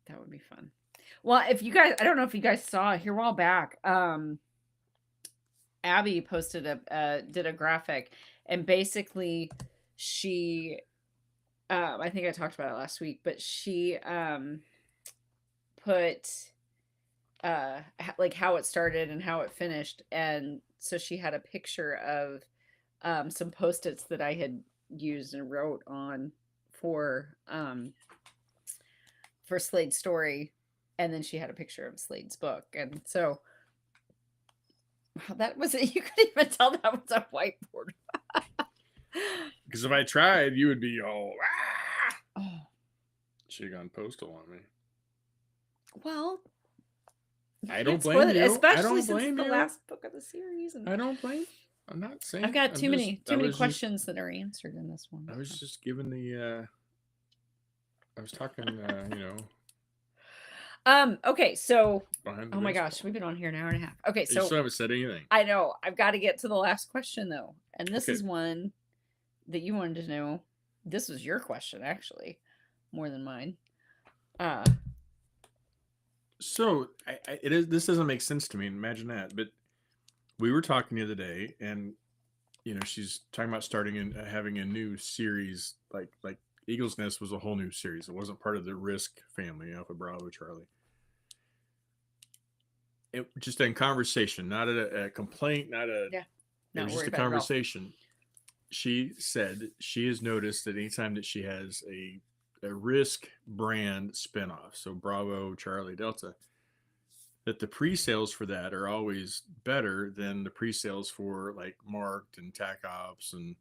B: That would be fun. Well, if you guys, I don't know if you guys saw here a while back, Abby posted did a graphic, and basically she, I think I talked about it last week, but she put like how it started and how it finished, and so she had a picture of some post-its that I had used and wrote on for Slade's story, and then she had a picture of Slade's book, and so that was it. You couldn't even tell that was a whiteboard.
A: Because if I tried, you would be all
B: Oh.
A: Should have gone postal on me.
B: Well,
A: I don't blame you.
B: Especially since it's the last book of the series. And
A: I don't blame. I'm not saying.
B: I've got too many questions that are answered in this one.
A: I was just giving the. I was talking,
B: Okay, so.
A: Behind
B: Oh my gosh, we've been on here an hour and a half. Okay, so.
A: You still haven't said anything.
B: I know. I've got to get to the last question though, and this is one that you wanted to know. This was your question, actually, more than mine.
A: So it is. This doesn't make sense to me. Imagine that. But we were talking the other day, and she's talking about starting and having a new series. Like Eagle's Nest was a whole new series. It wasn't part of the Risk family, Alpha, Bravo, Charlie. It just in conversation, not a complaint, not a.
B: Yeah.
A: It was just a conversation. She said she has noticed that anytime that she has a Risk brand spinoff, so Bravo, Charlie, Delta, that the pre-sales for that are always better than the pre-sales for like Marked and Tac Ops and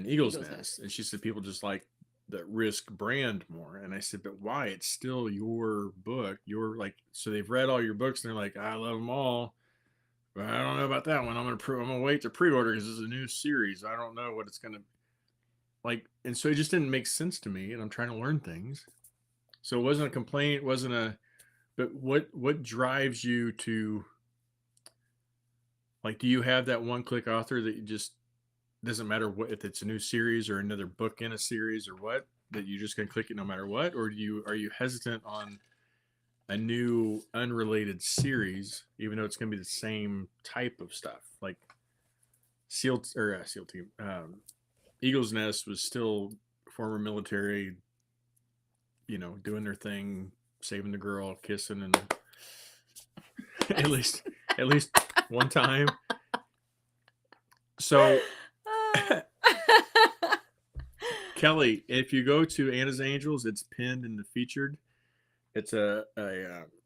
A: Eagle's Nest. And she said people just like the Risk brand more. And I said, but why? It's still your book. So they've read all your books and they're like, I love them all, but I don't know about that one. I'm gonna wait to pre-order because it's a new series. I don't know what it's gonna like. And so it just didn't make sense to me. And I'm trying to learn things. So it wasn't a complaint. It wasn't but what drives you to, like, do you have that one-click author that you just doesn't matter what, if it's a new series or another book in a series or what, that you just can click it no matter what? Or are you hesitant on a new unrelated series, even though it's going to be the same type of stuff? Like SEAL Team, Eagle's Nest was still former military, doing their thing, saving the girl, kissing, and at least one time. So Kelly, if you go to Anna's Angels, it's pinned in the featured. It's a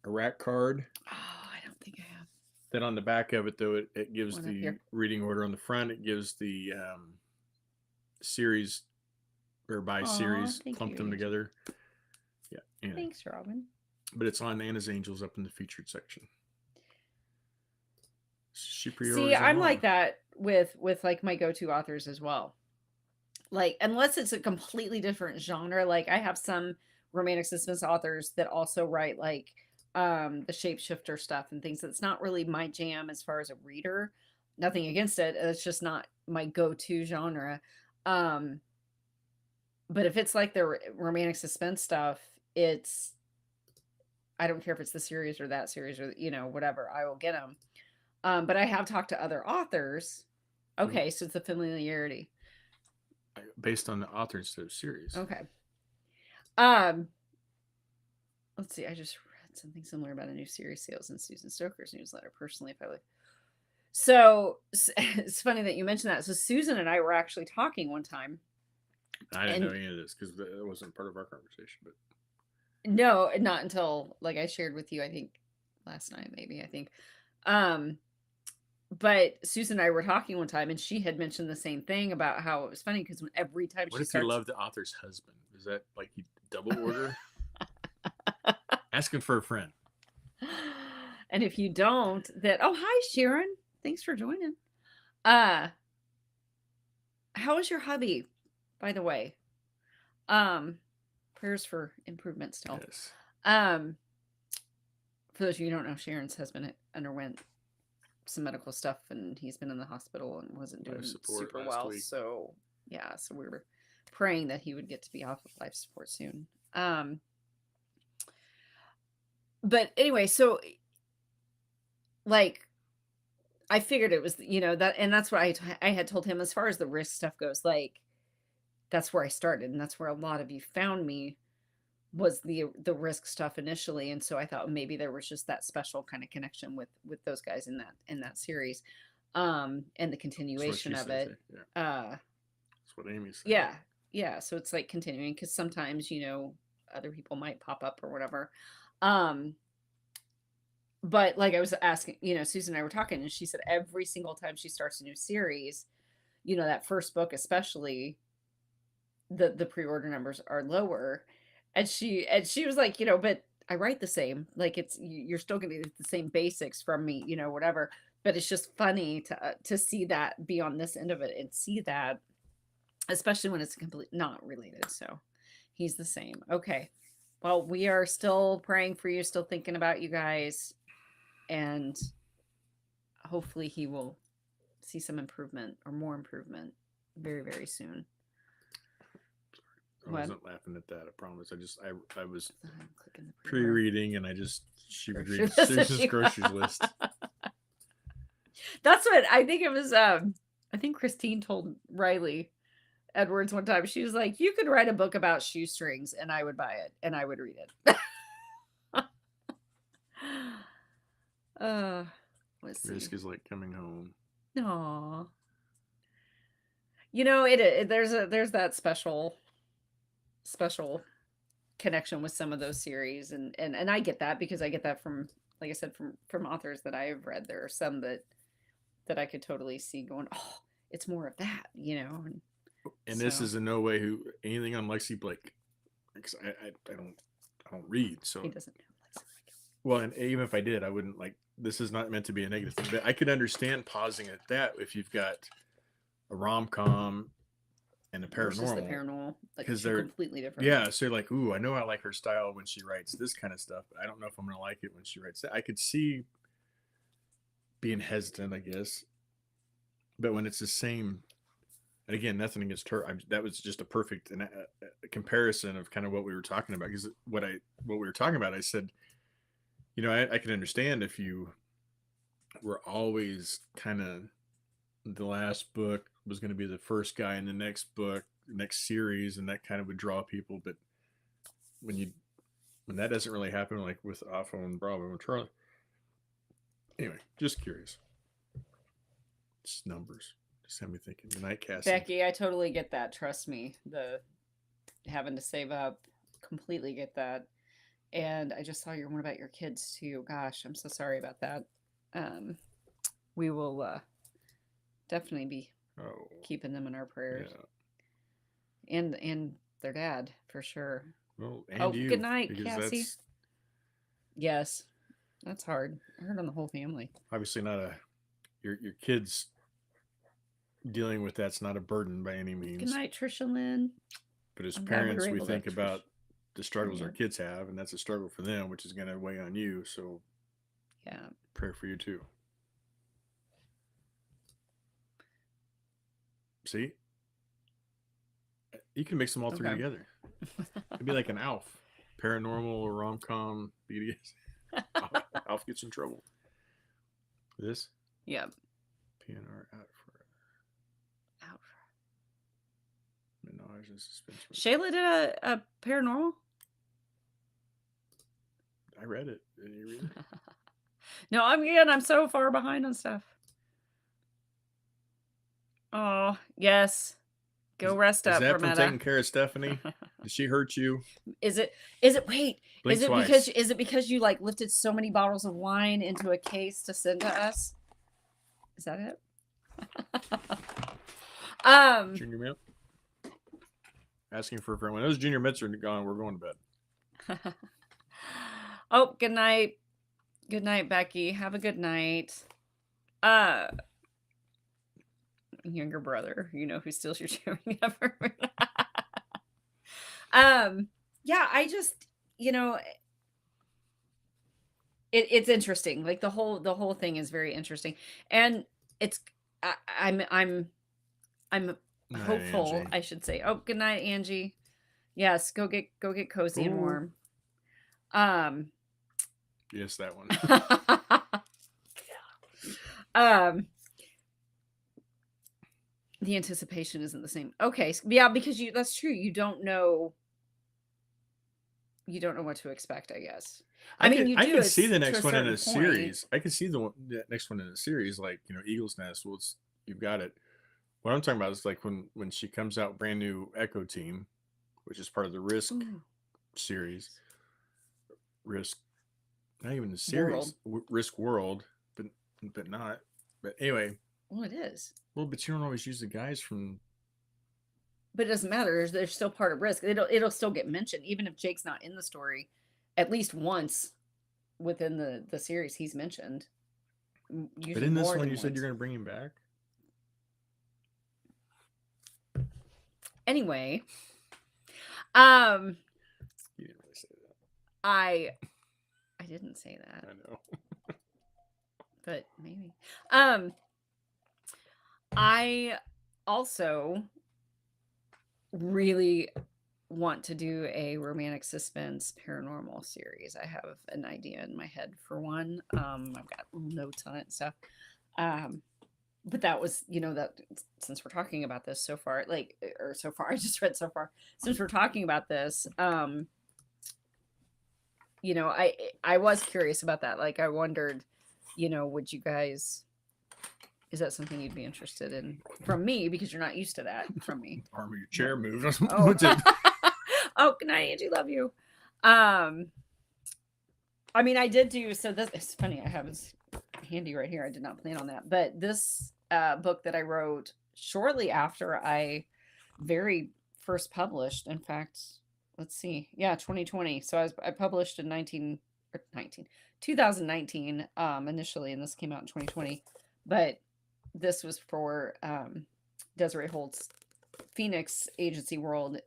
A: rack card.
B: Oh, I don't think I have.
A: Then on the back of it, though, it gives the reading order. On the front, it gives the series or by series, clump them together. Yeah. Anyway.
B: Thanks, Robin.
A: But it's on Anna's Angels up in the featured section. She pre-orders.
B: See, I'm like that with like my go-to authors as well. Like, unless it's a completely different genre, like I have some romantic suspense authors that also write like the shapeshifter stuff and things. That's not really my jam as far as a reader. Nothing against it. It's just not my go-to genre. Um, but if it's like the romantic suspense stuff, it's I don't care if it's the series or that series or whatever. I will get them. But I have talked to other authors. Okay, so it's a familiarity.
A: Based on the author's series.
B: Okay. Let's see. I just read something similar about a new series sales in Susan Stoker's newsletter. Personally, if I look. So it's funny that you mentioned that. So Susan and I were actually talking one time.
A: I didn't know any of this because it wasn't part of our conversation. But
B: no, not until like I shared with you. I think last night, maybe. I think. But Susan and I were talking one time, and she had mentioned the same thing about how it was funny because every time
A: what if you love the author's husband? Is that like you double order? Asking for a friend.
B: And if you don't, that hi Sharon, thanks for joining. How is your hubby, by the way? Prayers for improvement still.
A: Yes.
B: For those of you who don't know, Sharon's husband underwent some medical stuff and he's been in the hospital and wasn't doing super well. Week. So yeah, so we were praying that he would get to be off of life support soon. But anyway, so like I figured it was, that, and that's what I had told him as far as the risk stuff goes, like that's where I started. And that's where a lot of you found me was the risk stuff initially. And so I thought maybe there was just that special kind of connection with those guys in that series. And the continuation of it.
A: Yeah. That's what Amy said.
B: Yeah. Yeah. So it's like continuing because sometimes, other people might pop up or whatever. But like I was asking, Susan and I were talking and she said every single time she starts a new series, that first book, especially the pre-order numbers are lower. And she was like, but I write the same, like you're still going to get the same basics from me, whatever. But it's just funny to see that be on this end of it and see that, especially when it's completely not related. So he's the same. Okay. Well, we are still praying for you, still thinking about you guys. And hopefully he will see some improvement or more improvement very, very soon.
A: I wasn't laughing at that. I promise. I was pre-reading and she would read Susan's groceries list.
B: That's what I think it was. I think Christine told Riley Edwards one time. She was like, "You could write a book about shoestrings, and I would buy it, and I would read it." Let's see.
A: Risk is like coming home.
B: Aww. There's that special connection with some of those series, and I get that because I get that from, like I said, from authors that I have read. There are some that I could totally see going, oh, it's more of that, And
A: so, this is in no way anything on Lexi Blake, because I don't read, so
B: he doesn't know Lexi Blake.
A: Well, and even if I did, I wouldn't like. This is not meant to be a negative thing, but I could understand pausing at that if you've got a rom-com and a paranormal.
B: Versus the paranormal, because they're completely different.
A: Yeah, so you're like, ooh, I know I like her style when she writes this kind of stuff, but I don't know if I'm gonna like it when she writes that. I could see being hesitant, I guess, but when it's the same, and again, nothing against her. That was just a perfect a comparison of kind of what we were talking about. Because what we were talking about, I said, I can understand if you were always kind of the last book was going to be the first guy in the next book, next series, and that kind of would draw people. But when that doesn't really happen, like with Afo and Bravo and Charlie. Anyway, just curious. Just numbers. Just had me thinking. The night casting.
B: Becky, I totally get that. Trust me. The having to save up, completely get that. And I just saw your one about your kids too. Gosh, I'm so sorry about that. We will definitely be keeping them in our prayers. Yeah. And their dad for sure.
A: Well, and you,
B: good night, Cassie. Yes, that's hard. I heard on the whole family.
A: Obviously, not your kids dealing with that's not a burden by any means.
B: Good night, Trisha Lynn.
A: But as parents, we think about the struggles
B: Yeah.
A: our kids have, and that's a struggle for them, which is going to weigh on you. So,
B: Yeah.
A: prayer for you too. See, you can mix them all three
B: Okay.
A: together. It'd be like an Alf, paranormal or rom com, BDS. Alf gets in trouble. This
B: Yep.
A: PNR out for
B: Out.
A: Menage and suspense.
B: Shayla did a paranormal.
A: I read it. Did you read it?
B: No, I'm so far behind on stuff. Oh, yes. Go rest up,
A: Is that from
B: Rometta.
A: taking care of Stephanie? Did she hurt you?
B: Is it wait,
A: Blink
B: is it
A: twice.
B: because you like lifted so many bottles of wine into a case to send to us? Is that it?
A: Junior mint? Asking for a friend. When those junior mints are gone, we're going to bed.
B: Oh, good night. Good night, Becky. Have a good night. Younger brother, who steals your chewing number. Yeah, I just, it's interesting. Like the whole thing is very interesting, and it's I'm
A: Night,
B: hopeful,
A: Angie.
B: I should say. Oh, good night, Angie. Yes, go get cozy and
A: Ooh.
B: warm.
A: Yes, that one.
B: The anticipation isn't the same. Okay, yeah, because that's true. You don't know what to expect, I guess. I mean,
A: I
B: you
A: can
B: do
A: see the
B: to
A: next
B: a
A: one in a
B: certain point.
A: series. I can see the next one in a series, like Eagle's Nest. Well, you've got it. What I'm talking about is like when she comes out, brand new Echo Team, which is part of the Risk series. Risk, not even the series. Risk World, but not. But anyway.
B: Well, it is.
A: Well, but you don't always use the guys from.
B: But it doesn't matter. They're still part of Risk. It'll still get mentioned, even if Jake's not in the story. At least once within the series, he's mentioned. Usually
A: but in this
B: more
A: one,
B: than
A: you
B: once.
A: said you're going to bring him back.
B: Anyway,
A: you didn't really say that.
B: I didn't say that.
A: I know.
B: But maybe. I also really want to do a romantic suspense paranormal series. I have an idea in my head for one. I've got notes on it and stuff. But that was, that since we're talking about this so far, I just read so far, since we're talking about this, I was curious about that. Like, I wondered, would you guys, is that something you'd be interested in from me? Because you're not used to that from me.
A: Arm of your chair moved.
B: Oh. Oh, good night, Angie. Love you. I mean, I did do, so this, it's funny. I have this handy right here. I did not plan on that, but this book that I wrote shortly after I very first published, in fact, let's see. Yeah, 2020. So I published in 2019 initially, and this came out in 2020. But this was for Desiree Holt's Phoenix Agency World.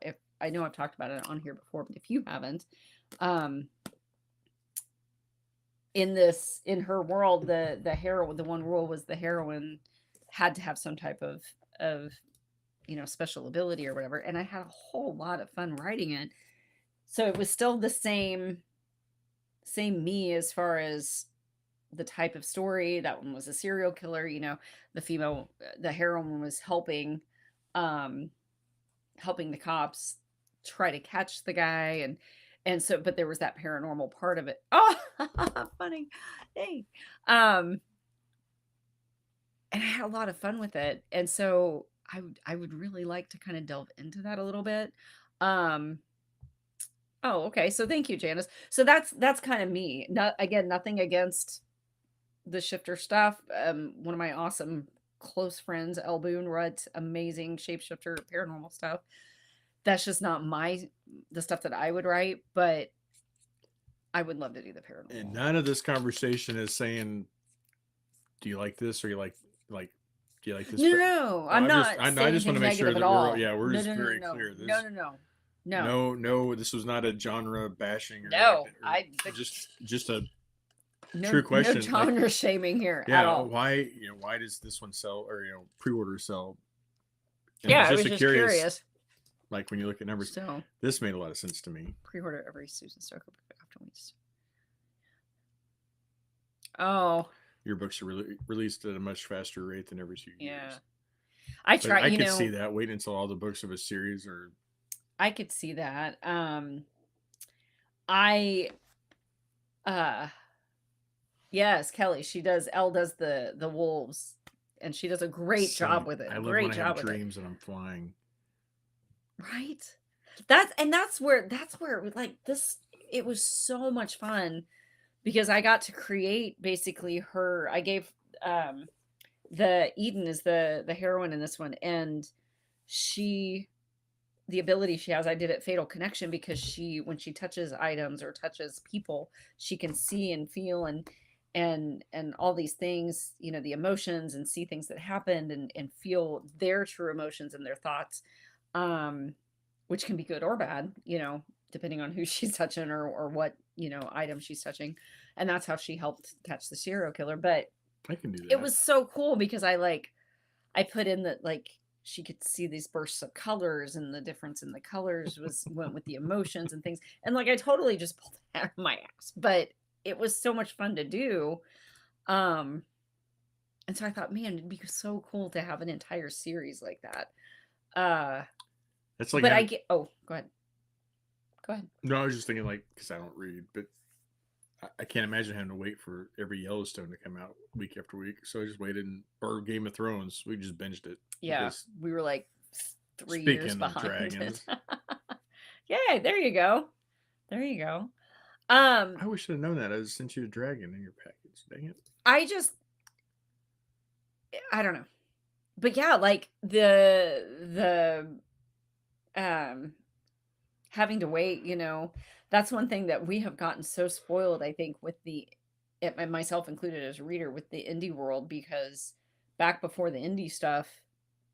B: If I know I've talked about it on here before, but if you haven't, in her world, the heroine, the one rule was the heroine had to have some type of special ability or whatever. And I had a whole lot of fun writing it. So it was still the same me as far as the type of story. That one was a serial killer, the heroine was helping the cops try to catch the guy, and so, but there was that paranormal part of it. Oh, funny. Hey. And I had a lot of fun with it. And so I would really like to kind of delve into that a little bit. Oh, okay. So thank you, Janice. So that's kind of me. Nothing against the shifter stuff. One of my awesome close friends, El Boone, writes amazing shapeshifter paranormal stuff. That's just not the stuff that I would write, but I would love to do the paranormal.
A: And none of this conversation is saying, do you like this, or do you like this?
B: No, I'm not.
A: I just want to make sure that we're just very clear.
B: No. No,
A: No, this was not a genre bashing or like
B: no,
A: or just a
B: no,
A: true
B: no
A: question. Like,
B: genre shaming here at
A: yeah,
B: all.
A: why does this one sell or pre-order sell? And
B: Yeah, I
A: just
B: was
A: a
B: just
A: curious,
B: curious.
A: like when you look at numbers,
B: So
A: this made a lot of sense to me.
B: pre-order every Susan Stoker book after we. Oh,
A: Your books are released at a much faster rate than every 2 years.
B: yeah. I
A: But
B: try.
A: I could see that waiting until all the books of a series are.
B: I could see that. I yes, Kelly. She does. Elle does the wolves, and she does a great job with it.
A: I love
B: Great
A: when I
B: job
A: have
B: with it.
A: dreams and I'm flying.
B: Right. That's where like this. It was so much fun because I got to create basically her. I gave the Eden is the heroine in this one, and she the ability she has, I did it Fatal Connection because she when she touches items or touches people, she can see and feel and all these things, you know, the emotions and see things that happened and feel their true emotions and their thoughts, um which can be good or bad, you know, depending on who she's touching or what, you know, item she's touching. And that's how she helped catch the serial killer. But
A: I can do that.
B: it was so cool because I put in that like she could see these bursts of colors and the difference in the colors was went with the emotions and things. And like I totally just pulled it out of my ass, but it was so much fun to do. Um and so I thought, man, it'd be so cool to have an entire series like that.
A: That's like
B: But I get go ahead. Go ahead.
A: No, I was just thinking like because I don't read, but I can't imagine having to wait for every Yellowstone to come out week after week. So I just waited, or Game of Thrones, we just binged it.
B: Yeah, we were like 3 years
A: Speaking of
B: behind.
A: dragons,
B: Yeah, there you go. There you go.
A: I wish I'd known that. I just sent you a dragon in your package. Dang it!
B: I don't know, but yeah, like the having to wait, you know, that's one thing that we have gotten so spoiled, I think, with and myself included as a reader, with the indie world, because back before the indie stuff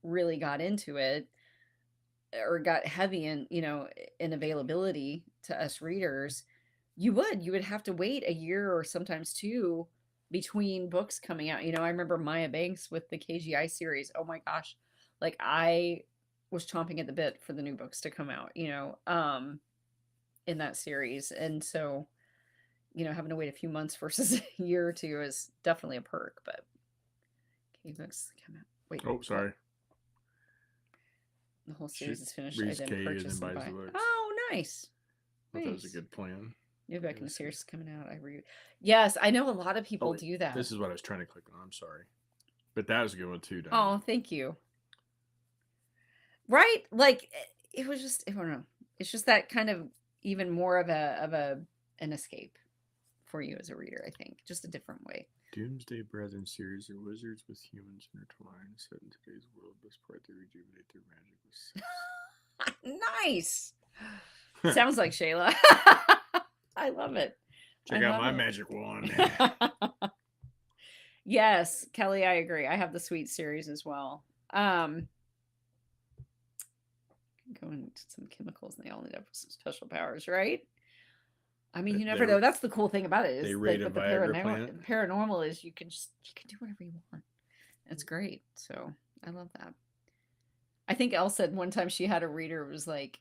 B: really got into it or got heavy in, you know, in availability to us readers, you would have to wait a year or sometimes two between books coming out. You know, I remember Maya Banks with the KGI series. Oh my gosh. Like I was chomping at the bit for the new books to come out, you know, in that series. And so, you know, having to wait a few months versus a year or two is definitely a perk, but K books come out. Wait.
A: Oh, sorry.
B: The whole series is finished.
A: Reads
B: I didn't
A: K
B: purchase
A: and
B: and
A: buys
B: buy.
A: the books.
B: Oh, nice.
A: I thought that was a good plan.
B: New book in the series is coming out. Yes, I know a lot of people do that.
A: This is what I was trying to click on. I'm sorry. But that was a good one too, Diane.
B: Oh, thank you. Right? Like it was just, I don't know. It's just that kind of even more of an escape for you as a reader, I think. Just a different way.
A: Doomsday Brethren series are wizards with humans intertwined. Set in today's world, best part they rejuvenate their magic with
B: Nice. Sounds like Shayla. I love it.
A: Check out my magic wand.
B: Yes, Kelly, I agree. I have the Sweet series as well. Go into some chemicals and they all end up with some special powers, right? I mean, you never know. That's the cool thing about it. Is
A: they rate a Viagra plant.
B: Paranormal is you can do whatever you want. It's great. So I love that. I think Elle said one time she had a reader was like,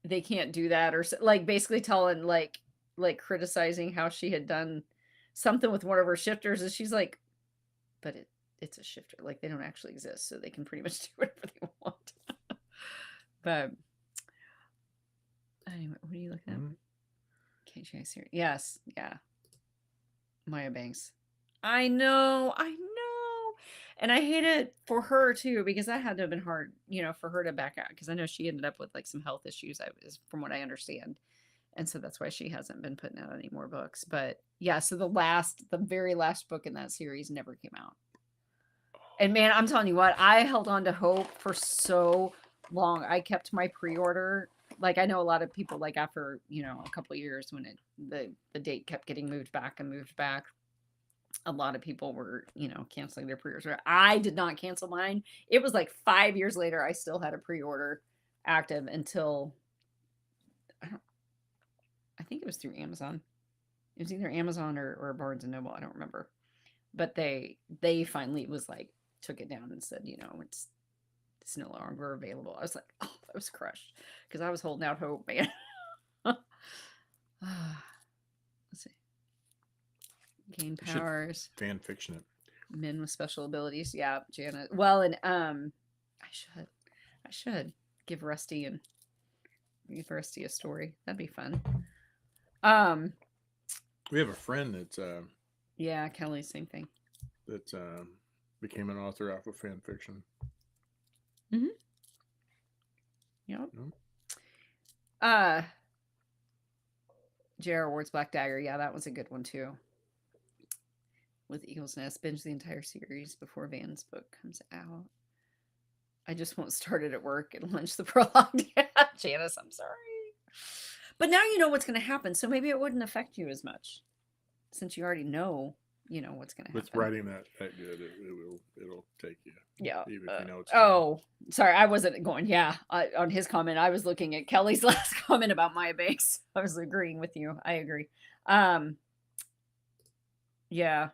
B: they can't do that, or like basically telling like criticizing how she had done something with one of her shifters, and she's like, but it's a shifter, like they don't actually exist, so they can pretty much do whatever they want. But anyway, what are you looking at? KJ series. Yes, yeah. Maya Banks. I know. And I hate it for her too, because that had to have been hard, you know, for her to back out, because I know she ended up with like some health issues, from what I understand. And so that's why she hasn't been putting out any more books. But yeah, so the very last book in that series never came out. And man, I'm telling you what, I held on to hope for so long. I kept my pre-order. Like I know a lot of people, like after, you know, a couple of years when the date kept getting moved back, a lot of people were, you know, canceling their pre-orders. I did not cancel mine. It was like 5 years later, I still had a pre-order active until I think it was through Amazon. It was either Amazon or Barnes and Noble. I don't remember. But they finally was like took it down and said, it's no longer available. I was like, oh, I was crushed because I was holding out hope, man. Let's see. Gain powers.
A: Fan fiction it.
B: Men with special abilities. Yeah, Janet. Well, and I should give Rusty a story. That'd be fun.
A: We have a friend that's
B: yeah, Kelly, same thing.
A: That became an author off of fan fiction.
B: Mm-hmm. Yep. J.R. Ward's Black Dagger. Yeah, that was a good one too. With Eagle's Nest, binge the entire series before Van's book comes out. I just won't start it at work and lunch the prologue. Yeah, Janice, I'm sorry. But now you know what's going to happen, so maybe it wouldn't affect you as much, since you already know, what's going to happen.
A: With writing that good, it'll take you.
B: Yeah.
A: Even if you know it's
B: sorry, I wasn't going. Yeah, on his comment, I was looking at Kelly's last comment about Maya Banks. I was agreeing with you. I agree. Yeah.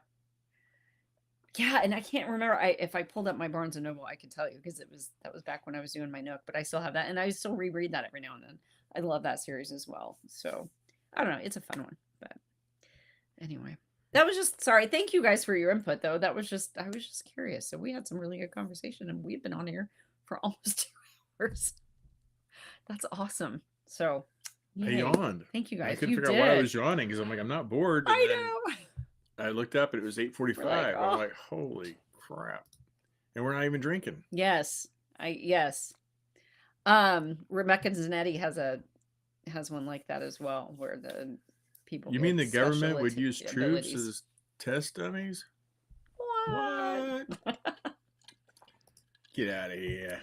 B: Yeah, and I can't remember if I pulled up my Barnes and Noble, I could tell you because that was back when I was doing my Nook, but I still have that, and I still reread that every now and then. I love that series as well. So I don't know, it's a fun one. But anyway, that was just sorry. Thank you guys for your input, though. I was just curious. So we had some really good conversation, and we've been on here for almost 2 hours. That's awesome. So
A: I yawned.
B: Thank you guys.
A: I couldn't figure out why I was yawning because I'm like, I'm not bored.
B: I know.
A: I looked up and it was 8:45.
B: Like,
A: I'm like, holy crap. And we're not even drinking.
B: Yes. Yes. Rebecca Zanetti has one like that as well, where the people.
A: You mean the government would use troops as test dummies?
B: What?
A: Get out of here.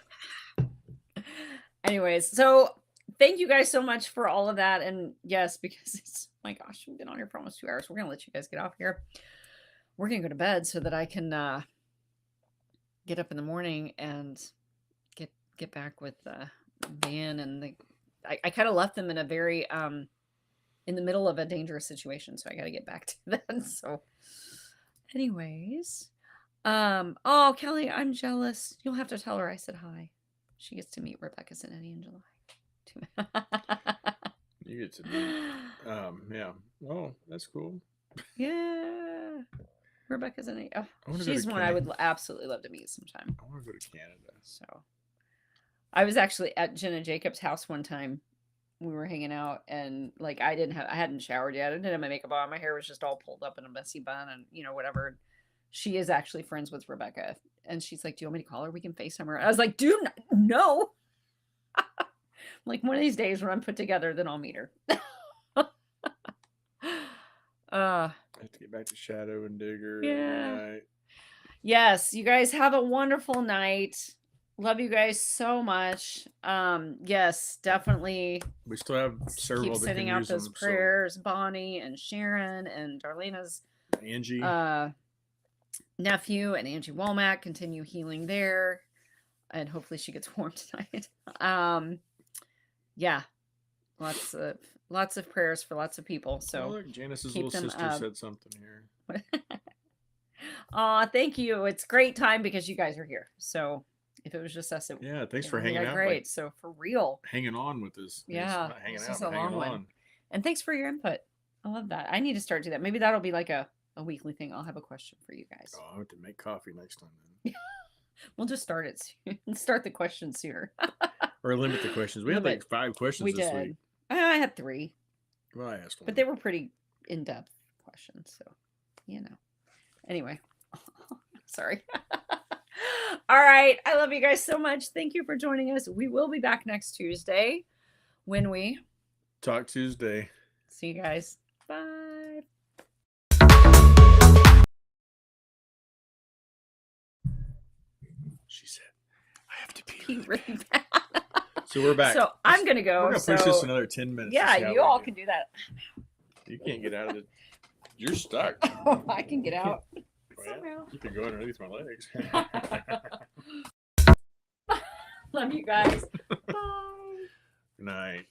B: Anyways, so thank you guys so much for all of that. And yes, because it's, my gosh, we've been on here for almost 2 hours. We're going to let you guys get off here. We're going to go to bed so that I can get up in the morning and get back with Van. And I kind of left them in a very, in the middle of a dangerous situation. So I got to get back to that. So anyways, oh, Kelly, I'm jealous. You'll have to tell her I said hi. She gets to meet Rebecca Zanetti in July.
A: You get to meet. Yeah. Oh, that's cool.
B: Yeah. Rebecca Zanetti. Oh, she's one I would absolutely love to meet sometime.
A: I want to go to Canada.
B: So I was actually at Jenna Jacobs' house one time. We were hanging out and like I hadn't showered yet. I didn't have my makeup on. My hair was just all pulled up in a messy bun and whatever. She is actually friends with Rebecca. And she's like, do you want me to call her? We can FaceTime her. I was like, dude, no. Like one of these days when I'm put together, then I'll meet her.
A: I have to get back to Shadow and Digger.
B: Yeah. Yes, you guys have a wonderful night. Love you guys so much. Yes, definitely.
A: We still have several.
B: Keep sending out those prayers, so. Bonnie and Sharon and Darlena's
A: Angie
B: nephew and Angie Womack continue healing there, and hopefully she gets warm tonight. Yeah, lots of prayers for lots of people. So
A: look, Janice's little sister said something here.
B: Aw, thank you. It's great time because you guys are here. So if it was just us,
A: thanks for hanging out.
B: Great. So for real,
A: hanging on with this.
B: Yeah,
A: hanging
B: this
A: out.
B: is a long one. And thanks for your input. I love that. I need to start doing that. Maybe that'll be like a weekly thing. I'll have a question for you guys.
A: Oh, I have to make coffee next time then.
B: We'll just start it soon. Start the questions sooner.
A: Or limit the questions. We had like 5 questions this week.
B: I had 3.
A: Well, I asked one.
B: But they were pretty in-depth questions. So, Anyway. Sorry. All right. I love you guys so much. Thank you for joining us. We will be back next Tuesday when we
A: Talk Tuesday.
B: See you guys. Bye.
A: She said, I have to pee
B: really bad.
A: So we're back.
B: So I'm going to go.
A: We're going to push this another 10 minutes.
B: Yeah, you all can do that.
A: You can't get out of it. You're stuck.
B: Oh, I can get out.
A: Well, you can go underneath my legs.
B: Love you guys. Bye.
A: Good night.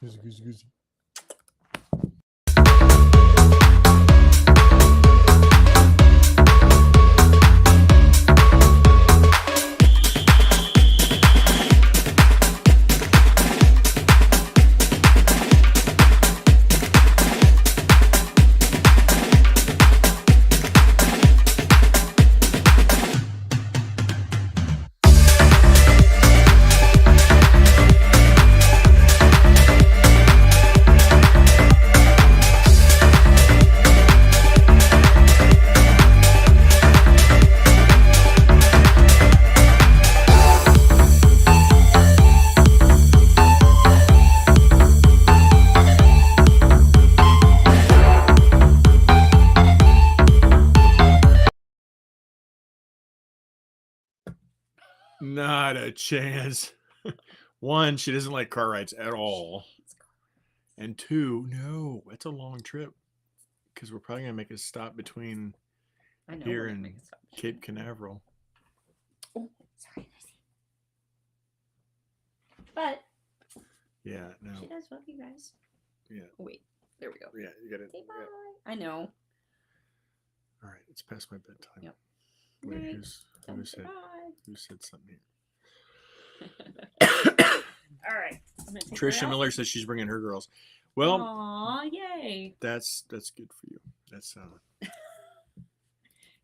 A: Goosey. Not a chance. One, she doesn't like car rides at all. And two, no, it's a long trip because we're probably going to make a stop between here and Cape Canaveral.
B: Oh, sorry. But
A: yeah, no.
B: She does love you guys.
A: Yeah.
B: Oh, wait, there we go.
A: Yeah, you got it.
B: Say bye. I know.
A: All right, it's past my bedtime.
B: Yep.
A: Wait, who said something?
B: All right.
A: Trisha Miller says she's bringing her girls. Well,
B: aw, yay.
A: That's good for you. That's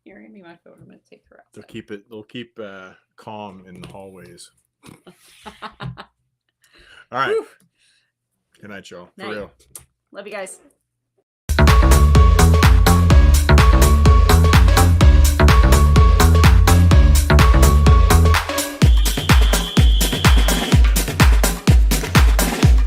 B: Here, give me my phone. I'm gonna take her out.
A: They'll keep calm in the hallways. All right. Whew. Good night, y'all. For real.
B: Love you guys.